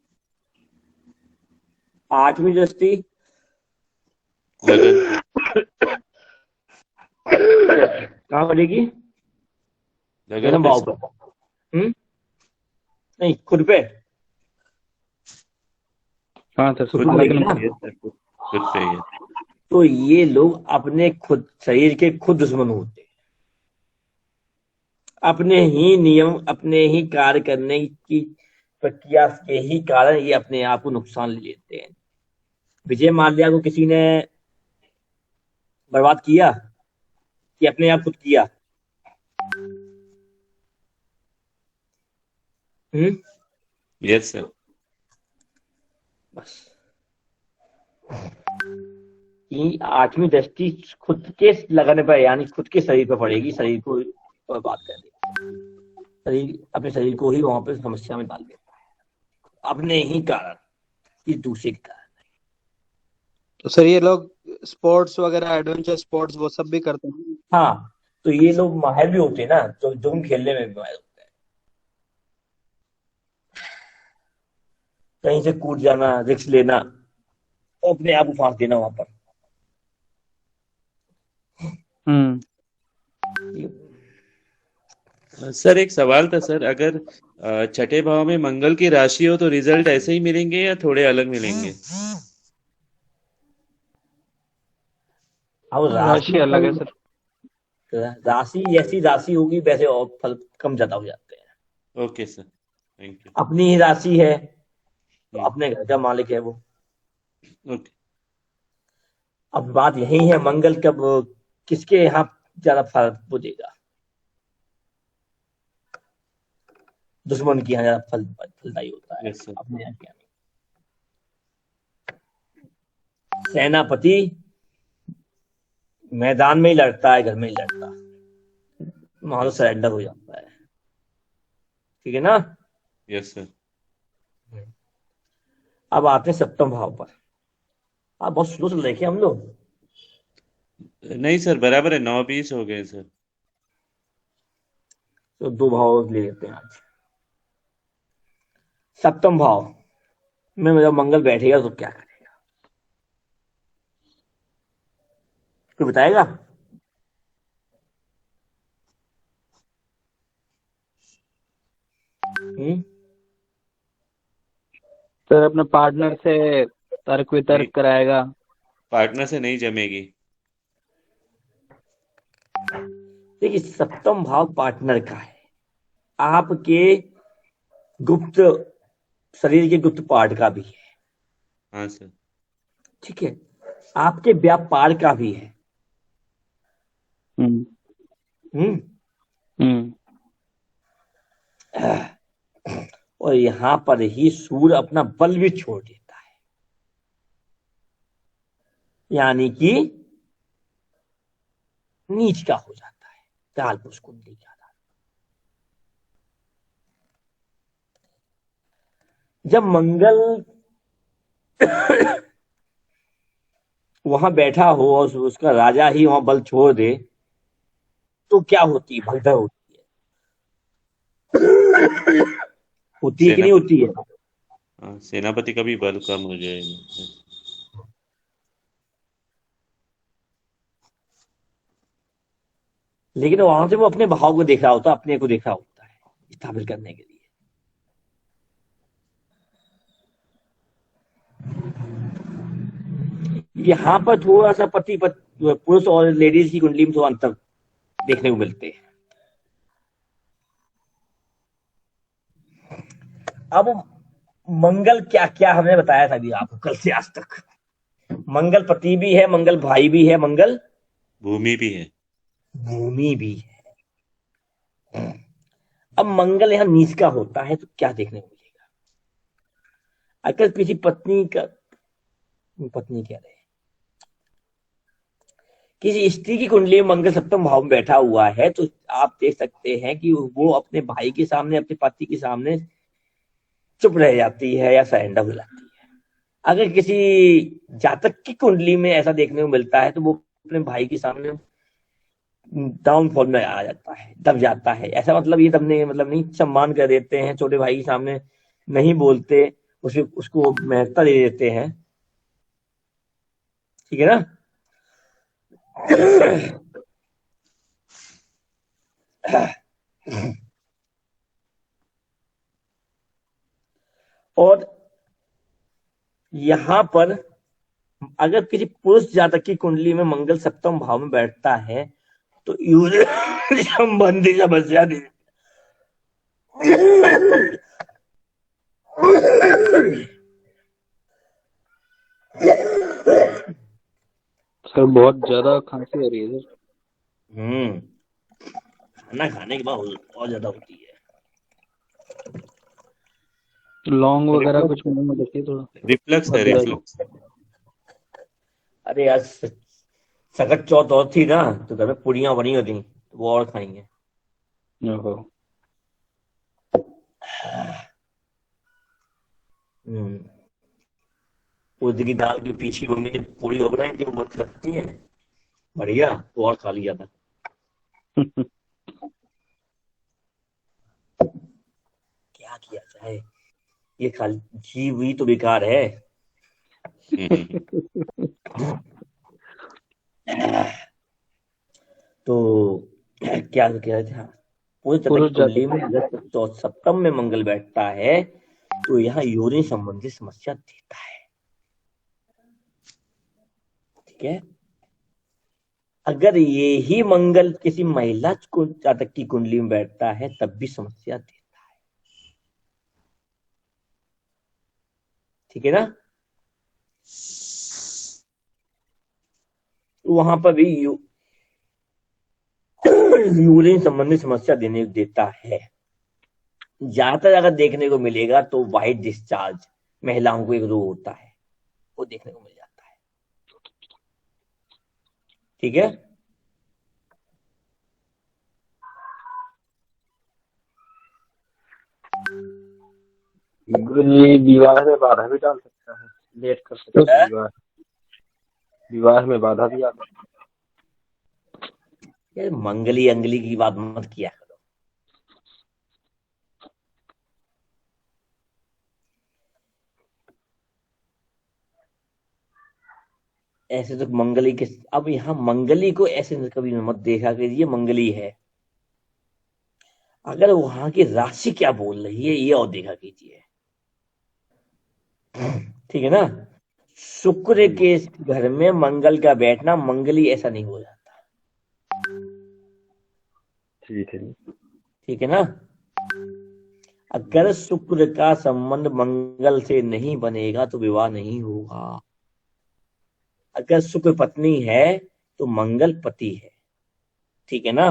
8वीं दृष्टि लगन, कहाँ पड़ेगी? लगन जन्म पे भाव सर। पर। नहीं, खुद पे। हाँ सर, खुद हाँ, पे लेकिन ही है सर, खुद पे ही है। तो ये लोग अपने खुद शरीर के खुद दुश्मन होते हैं। अपने ही नियम, अपने ही कार्य करने की प्रक्रिया के ही कारण ये अपने आप को नुकसान ले लेते हैं। विजय माल्या को किसी ने बर्बाद किया कि अपने आप खुद किया? Yes sir. बस कि 8वीं दृष्टि खुद के लगन पर, यानी खुद के शरीर पर पड़ेगी, शरीर को बर्बाद कर देगा। शरीर अपने शरीर को ही वहां पर समस्या में डाल देता है अपने ही कारण, किसी दूसरे के कारण। तो सर ये लोग स्पोर्ट्स वगैरह, एडवेंचर स्पोर्ट्स वो सब भी करते हैं? हाँ, तो ये लोग माहिर भी होते हैं ना, तो जुम खेलने में भी माहिर होते हैं। कहीं से कूद जाना, रिस्क लेना, और अपने आप को फांस देना वहां पर। सर एक सवाल था सर, अगर छठे भाव में मंगल की राशि हो तो रिजल्ट ऐसे ही मिलेंगे या थोड़े अलग मिलेंगे? अब राशि अलग है सर। राशि जैसी राशि होगी वैसे और फल कम ज्यादा हो जाते हैं। Okay sir, thank you. अपनी ही राशि है तो अपने घर का मालिक है वो। ओके। अब बात यही है, मंगल कब किसके यहाँ ज्यादा फल वो देगा। दुश्मन के यहाँ ज्यादा फलदायी होता है, यस सर। अपने यहाँ क्या नहीं। सेनापति मैदान में ही लड़ता है, घर में ही लड़ता है, वहां तो सरेंडर हो जाता है, ठीक है ना। Yes sir. अब आते हैं सप्तम भाव पर। आप बहुत स्लो चल रहे हैं क्या हम लोग? नहीं सर, बराबर है, 9:20 हो गए सर। तो 2 भाव ले लेते हैं आज। सप्तम भाव में जब मंगल बैठेगा तो क्या करेगा, कोई बताएगा? सर अपने पार्टनर से तर्क वितर्क कराएगा। पार्टनर से नहीं जमेगी। देखिए सप्तम भाव पार्टनर का है, आपके गुप्त शरीर के गुप्त पार्ट का भी है, हाँ सर। ठीक है, आपके व्यापार का भी है। हम्म हम्म हम्म और यहां पर ही सूर्य अपना बल भी छोड़ देता है, यानी कि नीच का हो जाता है कालपुरुष कुंडली के आधार। जब मंगल वहां बैठा हो और उसका राजा ही वहां बल छोड़ दे तो क्या होती है, भगदड़ होती है, होती है कि नहीं होती है? हाँ, सेनापति का भी बल कम हो जाएगा। लेकिन वहां से वो अपने भाव को देख रहा होता है, अपने को देख रहा होता है स्थापित करने के लिए। यहाँ पर थोड़ा सा पति पुरुष और लेडीज की कुंडली में थोड़ा अंतर देखने को मिलते हैं। अब मंगल क्या क्या हमने बताया था अभी आपको कल से आज तक। मंगल पति भी है, मंगल भाई भी है, मंगल भूमि भी है, भूमि भी है। अब मंगल यहाँ नीच का होता है तो क्या देखने को मिलेगा? अगर किसी पत्नी कह रहे हैं, किसी स्त्री की कुंडली में मंगल सप्तम भाव में बैठा हुआ है तो आप देख सकते हैं कि वो अपने भाई के सामने, अपने पति के सामने चुप रह जाती है या सरेंडर हो जाती है। अगर किसी जातक की कुंडली में ऐसा देखने को मिलता है तो वो अपने भाई के सामने डाउनफॉल में आ जाता है, दब जाता है। ऐसा मतलब ये दबने मतलब नहीं, सम्मान कर देते हैं, छोटे भाई के सामने नहीं बोलते, उसको महत्ता दे देते हैं, ठीक है ना। और यहां पर अगर किसी पुरुष जातक की कुंडली में मंगल सप्तम भाव में बैठता है तो यूज संबंधी समस्या दे। सर बहुत ज्यादा खांसी आ रही है सर। खाना खाने के बाद और ज्यादा होती है। लौंग वगैरह कुछ मुंह में रखिए थोड़ा। रिफ्लक्स है, रिफ्लक्स। अरे यार सकट चौथ और थी ना तो घर में पूड़ियां बनी होती तो वो और खाएंगे। ओहो। उड़द की दाल की पीछी मम्मी ने पूड़ी और बनाई थी, वो बहुत लगती है बढ़िया, तो और खा लिया था। क्या किया जाए, ये खाली घी हुई तो बेकार है। तो क्या कह रहे थे, पूरी तरह की कुंडली में अगर सप्तम में मंगल बैठता है तो यहाँ यूरिन संबंधी समस्या देता है, ठीक है। अगर ये ही मंगल किसी महिला जातक की कुंडली में बैठता है तब भी समस्या देता है, ठीक है ना। वहां पर भी यूरिन संबंधी समस्या देता है। ज्यादातर अगर देखने को मिलेगा तो वाइट डिस्चार्ज महिलाओं को एक रोग होता है, वो देखने को मिल जाता है। ठीक है, गुरुजी विवाह में बाधा भी डाल सकता है, लेट कर सकता है विवाह में बाधा भी आ सकता है। ये मंगली अंगली की बात मत किया करो। ऐसे तो मंगली के, अब यहाँ मंगली को ऐसे कभी मत देखा कि ये मंगली है। अगर वहां की राशि क्या बोल रही है ये और देखा कीजिए। ठीक है ना, शुक्र के घर में मंगल का बैठना, मंगली ऐसा नहीं हो जाता। ठीक है। ठीक है ना, अगर शुक्र का संबंध मंगल से नहीं बनेगा तो विवाह नहीं होगा। अगर शुक्र पत्नी है तो मंगल पति है। ठीक है ना,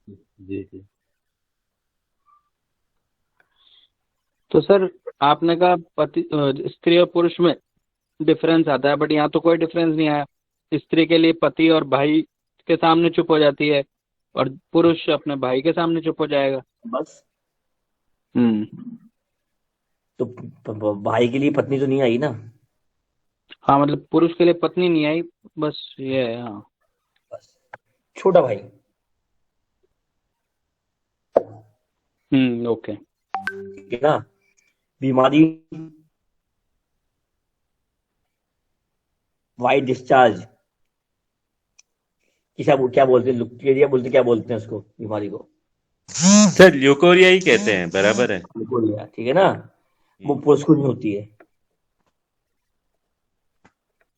जी जी। तो सर आपने कहा पति स्त्री और पुरुष में डिफरेंस आता है, बट यहाँ तो कोई डिफरेंस नहीं आया। स्त्री के लिए पति और भाई के सामने चुप हो जाती है और पुरुष अपने भाई के सामने चुप हो जाएगा। बस। तो भाई के लिए पत्नी तो नहीं आई ना। हाँ, मतलब पुरुष के लिए पत्नी नहीं आई, बस ये है। हाँ, बस छोटा भाई। ओके। ठीक है ना, बीमारी, वाइट डिस्चार्ज, क्या बोलते हैं, लुकेरिया बोलते, क्या बोलते हैं उसको बीमारी को? सर ल्यूकोरिया ही कहते हैं, बराबर है। लुकेरिया, ठीक है ना, वो पुरुष को नहीं होती है।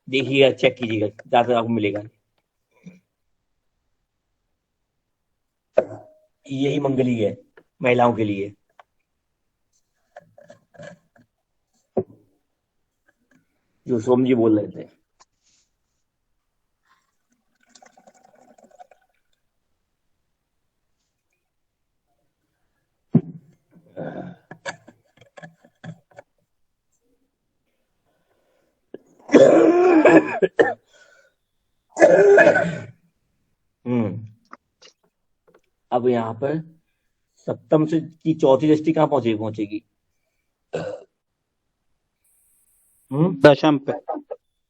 देखिएगा, चेक कीजिएगा, ज्यादा आपको मिलेगा। यही मंगली है महिलाओं के लिए। जो सोम जी बोल रहे थे। अब यहाँ पर सप्तम से की चौथी दृष्टि कहाँ पहुंचेगी? दशम पे।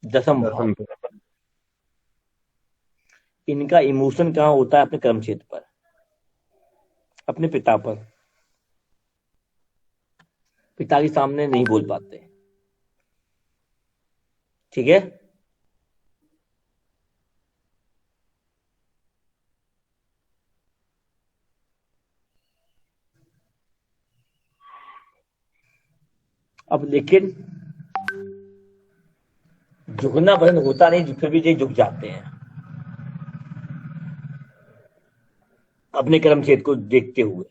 दसम भाव। इनका इमोशन कहाँ होता है? अपने कर्म क्षेत्र पर, अपने पिता पर। पिता के सामने नहीं बोल पाते। ठीक है, अब लेकिन झुकना पसंद होता नहीं, फिर भी झुक जाते हैं अपने कर्म क्षेत्र को देखते हुए।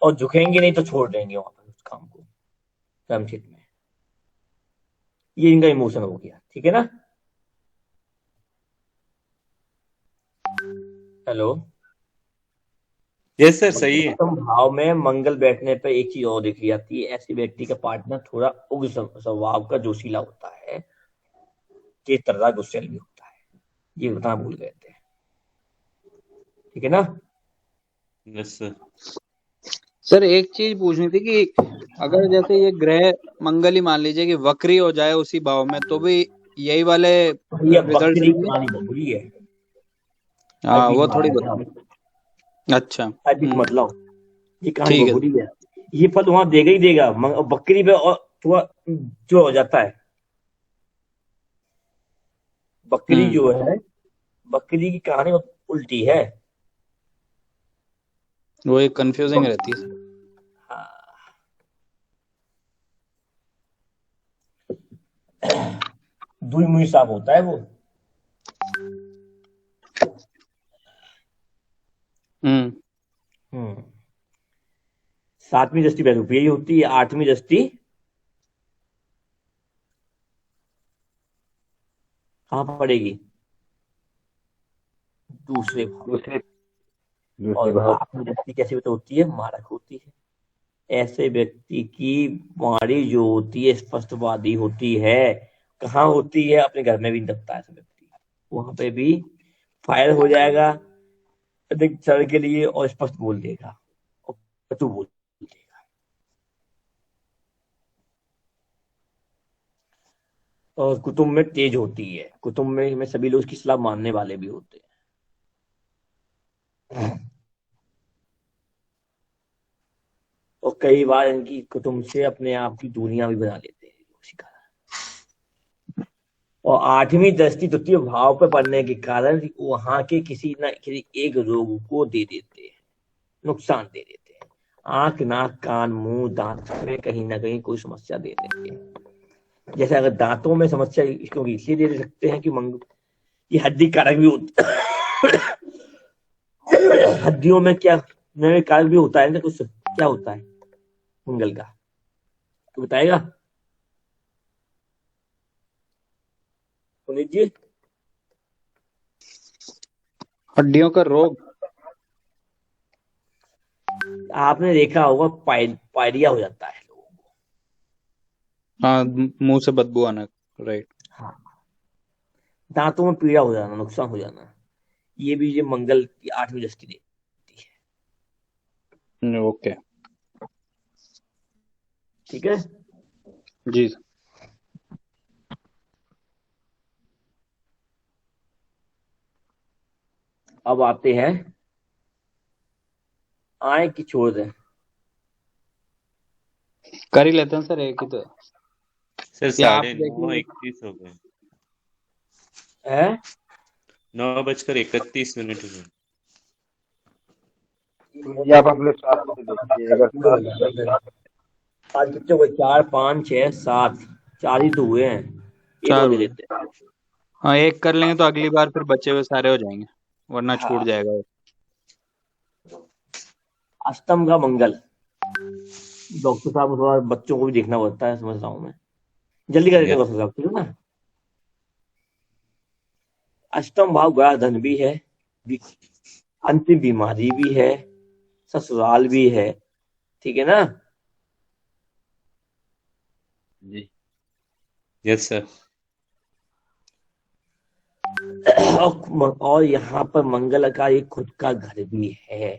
और झुकेंगे नहीं तो छोड़ देंगे वहां पर उस काम को, कर्म क्षेत्र में। ये इनका इमोशन हो गया। ठीक है ना, हेलो। यस सर, सही है। सप्तम भाव में मंगल बैठने पर एक चीज और देखी जाती है, ऐसे व्यक्ति का पार्टनर थोड़ा उग्र स्वभाव का, जोशीला होता है, तेज तर्रार गुस्सैल भी होता है। ये बताना भूल गए थे। ठीक है ना, यस सर। सर एक चीज पूछनी थी कि अगर जैसे ये ग्रह मंगल ही मान लीजिए कि वक्री हो जाए उसी भाव में, तो भी यही वाले ये रिजल्ट बकरी देंगे? कहानी बुरी है। हाँ, वो थोड़ी बता। अच्छा, अधिक मतलब ये कहानी ठीक है। बुरी है। ये फल वहां देगा ही देगा, बकरी पे और थोड़ा जो हो जाता है। बकरी जो है, बकरी की कहानी उल्टी है। वो एक कंफ्यूजिंग रहती है। दुई मुई साफ होता है वो। सातवीं दृष्टि वैरूपीय ही होती है। आठवीं दृष्टि कहाँ पड़ेगी? दूसरे भाव में। दूसरे दूसरे और भाव। आत्म व्यक्ति कैसे होती है? मारक होती है। ऐसे व्यक्ति की वाणी जो होती है स्पष्टवादी होती है। कहाँ होती है? अपने घर में भी दबता है ऐसा व्यक्ति, वहां पे भी फायर हो जाएगा अधिक क्षण के लिए और स्पष्ट बोल देगा और कटु बोल देगा। और कुटुंब में तेज होती है। कुटुंब में सभी लोग उसकी सलाह मानने वाले भी होते हैं। और कई बार इनकी कुटुंब से अपने आप की दूरियां भी बना लेते हैं उसी कारण। और आठवीं दृष्टि तृतीय भाव पर पड़ने के कारण वहां के किसी न किसी एक रोग को दे देते हैं, नुकसान दे देते हैं। आंख, नाक, कान, मुंह, दांत में कहीं ना कहीं कोई समस्या दे देते हैं। जैसे अगर दांतों में समस्या क्योंकि इसलिए दे सकते हैं कि ये हड्डी कारक भी होता हड्डियों में क्या नए कारक भी होता है ना कुछ। क्या होता है मंगल का? तो बताएगा पुनीत जी। हड्डियों का रोग। आपने देखा होगा पायरिया हो जाता है लोगों को। हाँ, मुंह से बदबू आना। राइट। हाँ, दांतों में पीड़ा हो जाना, नुकसान हो जाना, ये भी ये मंगल की आठवीं दृष्टि देती है। ओके। ठीक है जी। अब आते हैं आय की छोड़ दें। कर ही लेते हैं सर, एक ही तो। सर या आप 9:31 हो गए। है 9:31 हो गए। ये आप अपने साथ से देखिए, अगर आज कितने हुए? 4, 5, 6, 7, 4 ही तो हुए हैं। एक चार और दे हुए। देते हैं। हाँ, एक कर लेंगे तो अगली बार फिर बचे हुए सारे हो जाएंगे, वरना हाँ। छूट जाएगा। अष्टम का मंगल। डॉक्टर साहब थोड़ा बच्चों को भी देखना पड़ता है, समझ रहा हूँ मैं। जल्दी कर देते हैं डॉक्टर साहब, ठीक है ना। अष्टम भाव गया धन भी है, अंतिम बीमारी भी है, ससुराल भी है, ठीक है ना। जी यस सर। और यहाँ पर मंगल का एक खुद का घर भी है।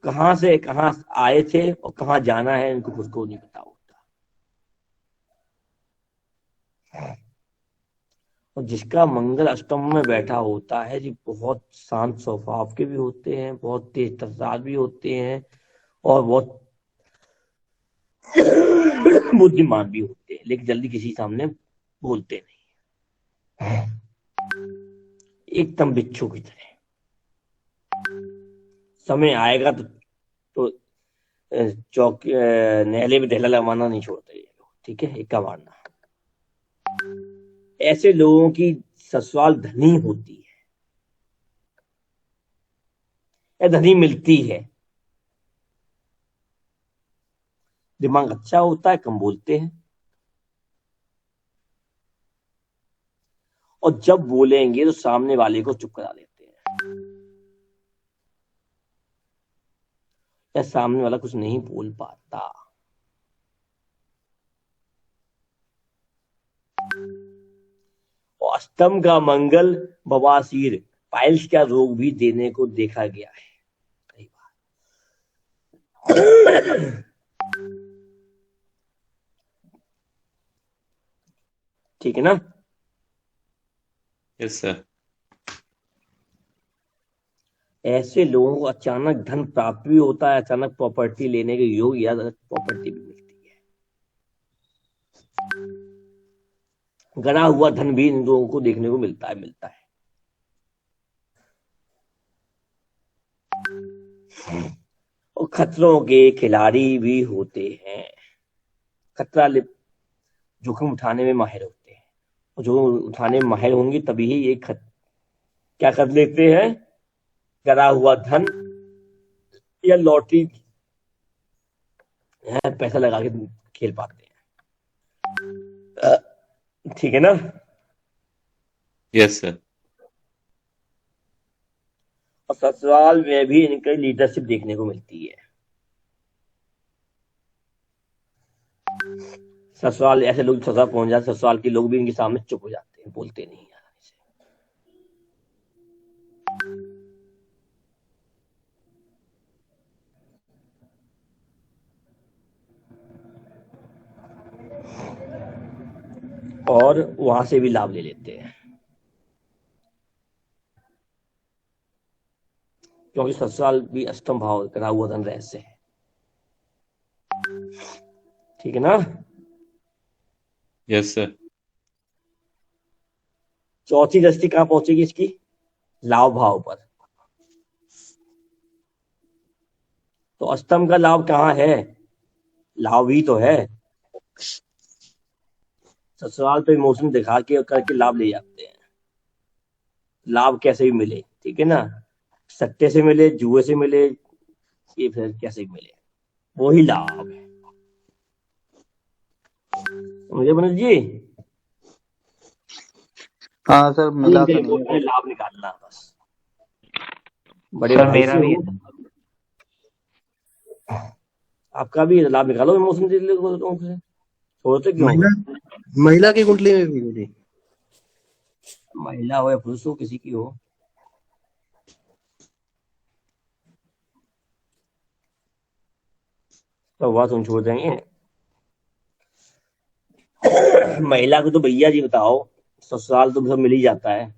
कहां से कहां आए थे और कहां जाना है इनको खुद को नहीं पता होता। और जिसका मंगल अष्टम में बैठा होता है जी, बहुत शांत स्वभाव के भी होते हैं, बहुत तेज तर्रार भी होते हैं और बहुत बुद्धिमान भी होते हैं, लेकिन जल्दी किसी सामने बोलते नहीं। एकदम बिच्छू की तरह। समय आएगा तो चौक नेहले में ढेला लगवाना नहीं छोड़ते ये लोग, ठीक है, इक्का मारना। ऐसे लोगों की ससुराल धनी होती है या धनी मिलती है। दिमाग अच्छा होता है, कम बोलते हैं, और जब बोलेंगे तो सामने वाले को चुप करा देते हैं, या सामने वाला कुछ नहीं बोल पाता। और अष्टम का मंगल बवासीर, पाइल्स का रोग भी देने को देखा गया है कई बार। ठीक है ना। Yes sir. ऐसे लोगों को अचानक धन प्राप्त भी होता है, अचानक प्रॉपर्टी लेने के योग या प्रॉपर्टी भी मिलती है। गड़ा हुआ धन भी इन लोगों को देखने को मिलता है। और खतरों के खिलाड़ी भी होते हैं। खतरा जोखिम उठाने में माहिर होते हैं, और जो उठाने में माहिर होंगे तभी ही ये क्या कर लेते हैं, गड़ा हुआ धन या लॉटरी पैसा लगा के खेल पाते हैं। ठीक है ना। Yes sir. और ससुराल में भी इनकी लीडरशिप देखने को मिलती है। ससुराल ऐसे लोग ससुराल पहुंच जाते, ससुराल के लोग भी इनके सामने चुप हो जाते हैं, बोलते नहीं यार इसे। और वहां से भी लाभ ले लेते हैं, क्योंकि ससुराल भी अष्टम भाव करा हुआ धन रहस्य है। ठीक है ना। Yes sir. चौथी दृष्टि कहां पहुंचेगी इसकी? लाभ भाव पर। तो अष्टम का लाभ कहाँ है? लाभ ही तो है। ससुराल तो इमोशन दिखा के करके लाभ ले जाते हैं। लाभ कैसे भी मिले, ठीक है ना, सट्टे से मिले, जुए से मिले, ये फिर कैसे भी मिले, वही लाभ है। मुझे मनोज जी हाँ सर, मिला तो नहीं है। लाभ निकालना बस। बड़े सर भाई मेरा से भी हो, आपका भी लाभ निकालो इमोशन से। छोड़ते क्यों? महिला की कुंडली में भी मिली। महिला हो या पुरुष हो, किसी की हो, तो बात हम छोड़ देंगे। महिला को तो भैया जी बताओ, ससुराल तो सब मिल ही जाता है,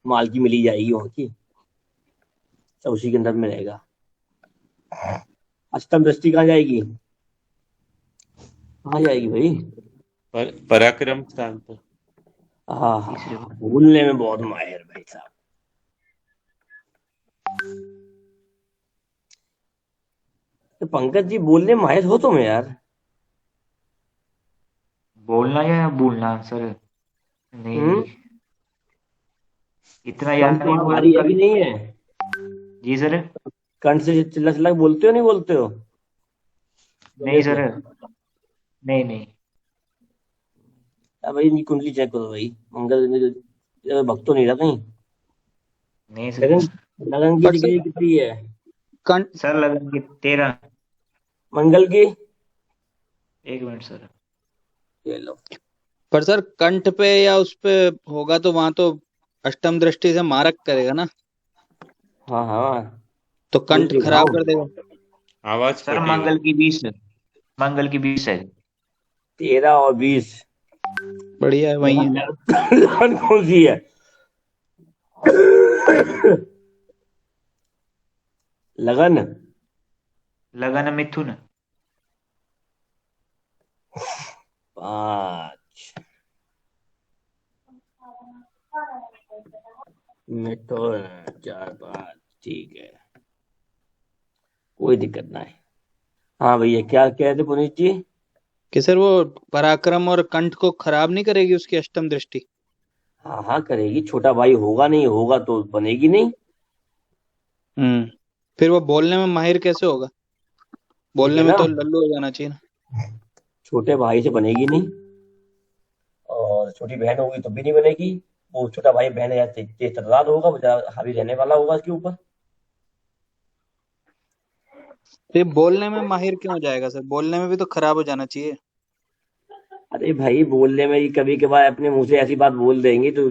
माल की मिली जाएगी, और की सब उसी के अंदर में रहेगा। अष्टम दृष्टि कहाँ जाएगी? कहाँ जाएगी भाई? पराक्रम स्थान पर। हाँ हाँ, भूलने में बहुत माहिर भाई साहब। तो पंकज जी बोलने में माहिर हो तुम यार। बोलना या भूलना सर? नहीं इतना याद नहीं हुआ भारी है कि कभी। नहीं है? जी सर। कंठ से चिल्ला चिल्ला के बोलते हो, नहीं बोलते हो? नहीं सर, नहीं नहीं। अब भाई इनकी कुंडली चेक करो भाई, मंगल भक्त तो नहीं रहा कहीं। नहीं सर। लगन लगन की डिग्री कितनी है? कंठ सर लगन की 13। मंगल की? 1 मिनट सर। ये लो। पर सर कंठ पे या उस पे होगा तो वहां तो अष्टम दृष्टि से मारक करेगा ना, हाँ हाँ, तो कंठ वही खराब दिखाओ। कर देगा। आवाज सर फटेगा। मंगल की 20 है। मंगल की 20 है। 13 और 20 बढ़िया है, वही है। लगन कौन सी है? लगन लगन मिथुन। 5 मिथुन 4 5, ठीक है, कोई दिक्कत ना है। हाँ भैया, क्या कह रहे थे पुनीत जी? कि सर वो पराक्रम और कंठ को खराब नहीं करेगी उसकी अष्टम दृष्टि? हाँ हाँ करेगी, छोटा भाई होगा, नहीं होगा तो बनेगी नहीं। फिर वो बोलने में माहिर कैसे होगा? बोलने में ना, तो लल्लू हो जाना चाहिए ना। छोटे भाई से बनेगी नहीं, और छोटी बहन होगी तो भी नहीं बनेगी। वो छोटा भाई बहन या तेज तर्रार होगा, वो ज्यादा हावी रहने वाला होगा उसके ऊपर। ये बोलने में माहिर क्यों हो जाएगा सर? बोलने में भी तो खराब हो जाना चाहिए। अरे भाई, बोलने में ही कभी कभार अपने मुंह से ऐसी बात बोल देंगे तो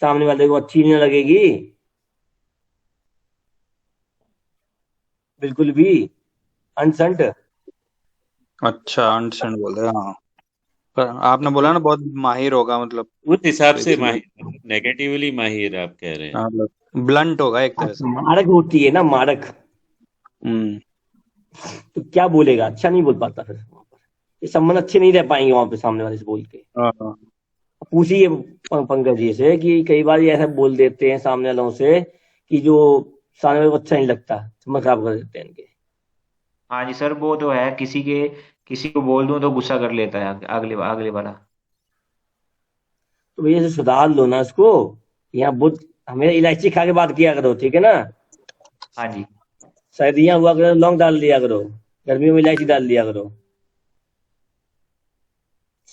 सामने वाले को अच्छी नहीं लगेगी बिल्कुल भी। अनसंट। अच्छा, अंडरस्टैंड बोल रहे हैं, हाँ। पर आपने बोला ना बहुत माहिर होगा, मतलब उस हिसाब तो से इसलिए माहिर, नेगेटिवली माहिर आप कह रहे हैं। मतलब ब्लंट होगा एक तरह से। मारक होती है ना, मारक, हम्म। तो क्या बोलेगा, अच्छा नहीं बोल पाता फिर। ये संबंध अच्छे नहीं रह पाएंगे वहां पे सामने वाले से बोल के। हाँ। पूछिए पंकज जी से कि कई बार ये ऐसा बोल देते हैं सामने वालों से कि जो सामने वाले को अच्छा नहीं लगता, समझ खराब कर देते हैं इनके। हाँ जी सर, वो तो है, किसी को बोल दूं तो गुस्सा कर लेता है अगले अगले वाला। तो भैया से सुधार लो ना इसको। यहाँ बुध हमें इलायची खा के बात किया करो, ठीक है ना। हाँ जी। सर्दियां हुआ करो, लौंग डाल दिया करो, गर्मियों में इलायची डाल दिया करो,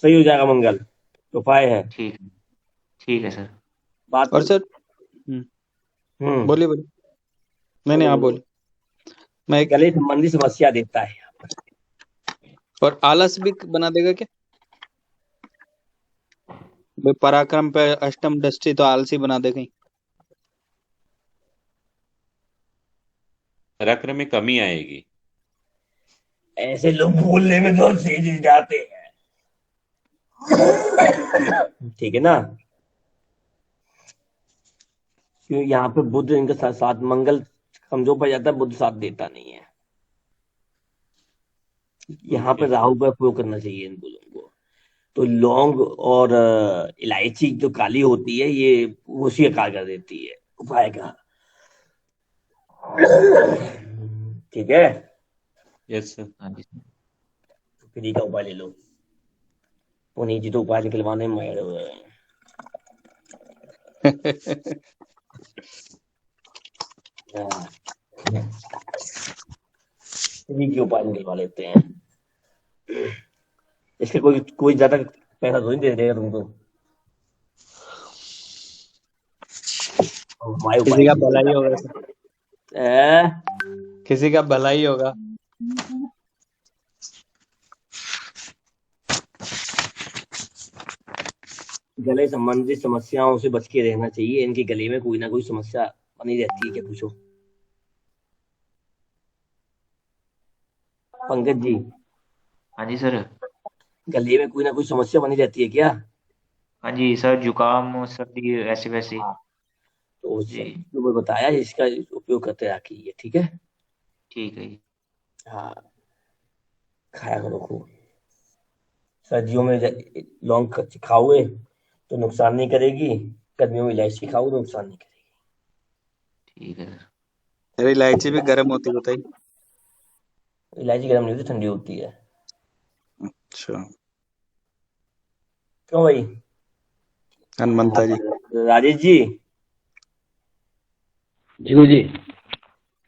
सही हो जाएगा मंगल। उपाय है। ठीक है सर। बात और सर बोलिए बोलिए। नहीं आप बोलिए। मैं एक गले संबंधी समस्या देता है। और आलस भी बना देगा क्या? भाई पराक्रम पे अष्टम दृष्टि तो आलसी बना दे कहीं। पराक्रम में कमी आएगी। ऐसे लोग बोलने में तो तेज जाते हैं, ठीक है ना। क्यों यहाँ पे बुध इनके साथ साथ मंगल कमजोर पड़ जाता है, बुध साथ देता नहीं है। यहाँ पे राहु का उपयोग करना चाहिए इन बुधों को। तो लौंग और इलायची जो काली होती है ये उसी का कार्य कर देती है उपाय का, ठीक है। Yes sir. हाँ जी तो फ्री का उपाय ले लो। पुनीत जी तो उपाय निकलवाने में माहिर हुए हैं। फ्री के उपाय निकलवा लेते हैं। इसके कोई ज्यादा पैसा तो नहीं दे देगा तुमको। किसी का भलाई होगा सर, ए? किसी का भलाई होगा। गले संबंधी समस्याओं से बच के रहना चाहिए। इनके गले में कोई ना कोई समस्या बनी रहती है क्या, पूछो पंकज जी। हाँ जी सर। गले में कोई ना कोई समस्या बनी रहती है क्या? हाँ जी सर, जुकाम सर्दी ऐसे वैसे। तो जी जो मैं बताया इसका उपयोग करते रखिए, ठीक है। ठीक है जी। हाँ, खाया करो खूब। सर्दियों में लौंग खाओगे तो नुकसान नहीं करेगी, गर्मियों में इलायची खाओगे तो नुकसान नहीं करेगी। ठीक है सर। अरे इलायची भी गर्म होती बताइए। इलायची गर्म नहीं होती, ठंडी होती है। अच्छा क्यों भाई? हनुमंता जी। राजेश जी, जी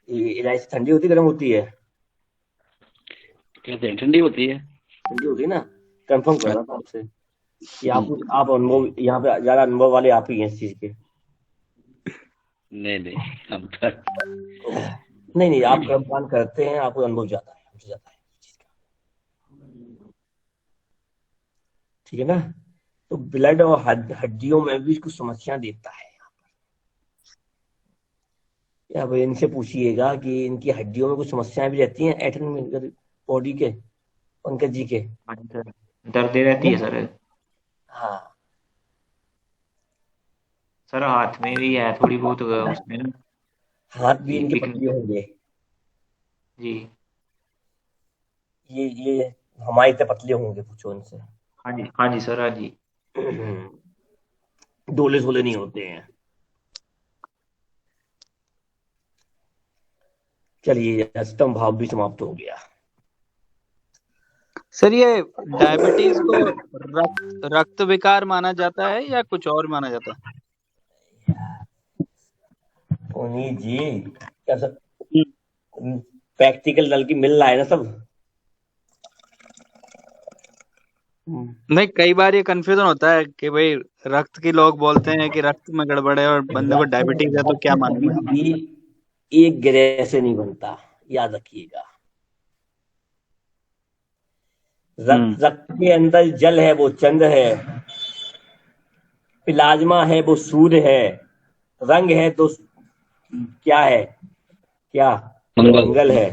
इलायची ठंडी होती गर्म होती है? कहते हैं ठंडी होती है। ठंडी होती है ना, कंफर्म कर रहा था आपसे कि आप अनुभव, यहाँ पे ज्यादा अनुभव वाले आप ही हैं इस चीज के। नहीं हम तो नहीं आप कर्मकांड करते हैं, आपको अनुभव ज्यादा है, हमसे ज्यादा है इस चीज का, ठीक है ना। तो ब्लड और हड्डियों में भी कुछ समस्या देता है। अब इनसे पूछिएगा कि इनकी हड्डियों में कुछ समस्याएं भी रहती हैं एटन में बॉडी के, पंकज जी के। हाँ जी सर, दर्द रहती है सर। हाँ सर हाथ में भी है थोड़ी बहुत उसमें ना। हाथ भी जी इनके पिक पतले होंगे। जी। ये हमारे इतने पतले होंगे, पूछो इनसे। हाँ जी सर। हाँ जी। डोले सोले नहीं होते हैं। चलिए अष्टम भाव भी समाप्त हो गया। सर ये डायबिटीज को रक्त विकार माना जाता है या कुछ और माना जाता है? पुनीत जी क्या सब प्रैक्टिकल नल की मिल रहा है ना सब। नहीं, कई बार ये कंफ्यूजन होता है कि भाई रक्त की लोग बोलते हैं कि रक्त में गड़बड़ है और बंदे को डायबिटीज है तो क्या मानूं मैं? एक ग्रह से नहीं बनता, याद रखिएगा। रक्त के अंदर जल है वो चंद्र है, प्लाज्मा है वो सूर्य है, रंग है तो क्या है, क्या मंगल है।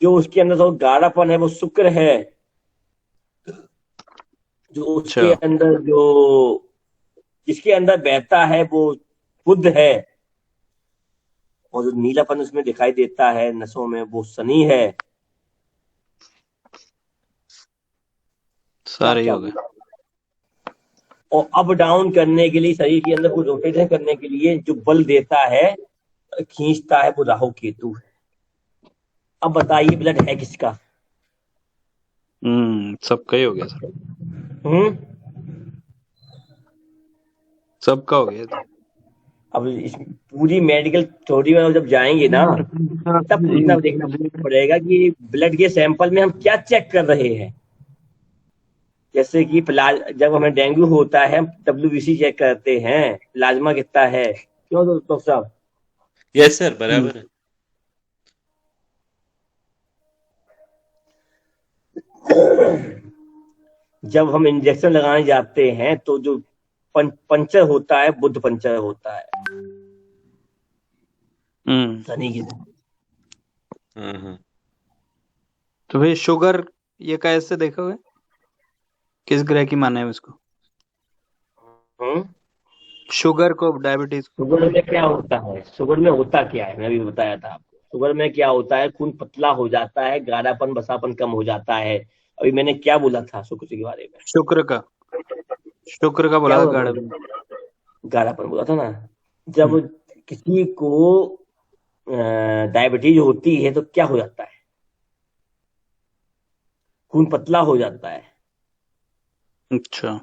जो उसके अंदर तो गाढ़ापन है वो शुक्र है, जो उसके अंदर जो जिसके अंदर बहता है वो बुध है, और जो नीलापन उसमें दिखाई देता है नसों में वो शनि है। सारे ही हो गए। और अप डाउन करने के लिए, शरीर के अंदर को रोटेशन करने के लिए जो बल देता है, खींचता है, वो राहु केतु है। अब बताइए ब्लड है किसका? सबका ही हो गया सर। सबका हो गया। अब इस पूरी मेडिकल थ्योरी में जब जाएंगे ना तब देखना पड़ेगा कि ब्लड के सैंपल में हम क्या चेक कर रहे हैं। जैसे कि जब हमें डेंगू होता है WBC चेक करते हैं, प्लाज्मा कितना है, क्यों डॉक्टर साहब? यस सर, बराबर है। जब हम इंजेक्शन लगाने जाते हैं तो जो पंचर होता है, बुध पंचर होता है शनि की। हाँ हाँ। तो भाई शुगर ये कैसे देखोगे, किस ग्रह की माने है इसको? शुगर को, डायबिटीज को? शुगर में क्या होता है, शुगर में होता क्या है, मैं अभी बताया था आपको। शुगर में क्या होता है, खून पतला हो जाता है, गाढ़ापन बसापन कम हो जाता है। अभी मैंने क्या बोला था शुक्र के बारे में? शुक्र का बोला क्या था, बोला? गाढ़ापन बोला था ना। जब किसी को डायबिटीज होती है तो क्या हो जाता है, खून पतला हो जाता है, अच्छा।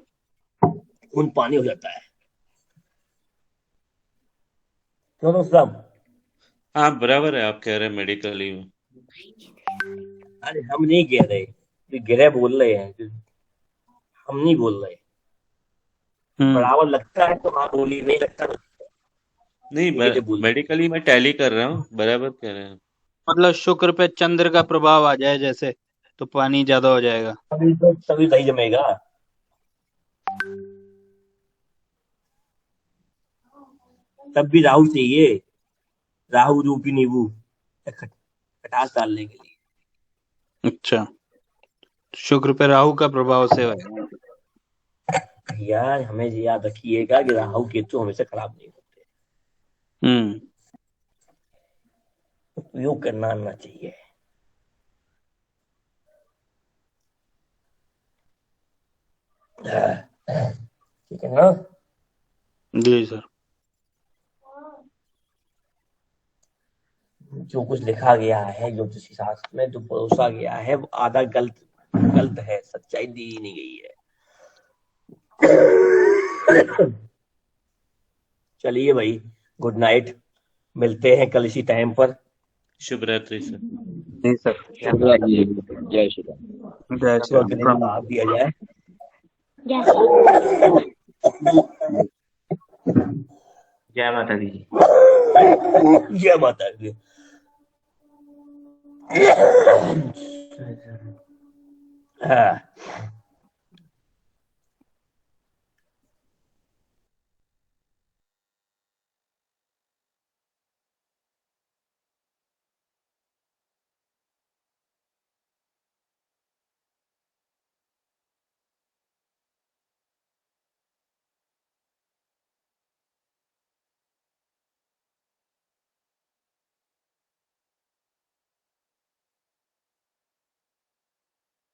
खून पानी हो जाता है। क्यों सब? हाँ बराबर है, आप कह रहे हैं मेडिकली में। अरे हम नहीं कह रहे, ये ग्रह बोल रहे हैं, हम नहीं बोल रहे। बराबर लगता है तो हाँ बोली, नहीं लगता तो नहीं, मेडिकली मैं टैली कर रहा हूँ, बराबर कह रहे हैं। मतलब शुक्र पे चंद्र का प्रभाव आ जाए जैसे, तो पानी ज्यादा हो जाएगा, तभी सही जमेगा। तब भी राहु चाहिए, राहु रूपी नींबू खटास डालने के लिए। अच्छा, शुक्र पे राहु का प्रभाव से है। भैया हमें याद रखिएगा कि राहु केतु हमेशा खराब नहीं होते, उपयोग करना आना चाहिए। ठीक है ना जी सर। जो कुछ लिखा गया है ज्योतिष शास्त्र में, जो परोसा गया है, वो आधा गलत है, सच्चाई दी नहीं गई है। चलिए भाई, गुड नाइट, मिलते हैं कल इसी टाइम पर। शुभ रात्रि सर। नहीं सर, जय श्री राम। जय श्री राम, प्रणाम। आप दिया जाए। जय माता दी। जय माता दी। हाँ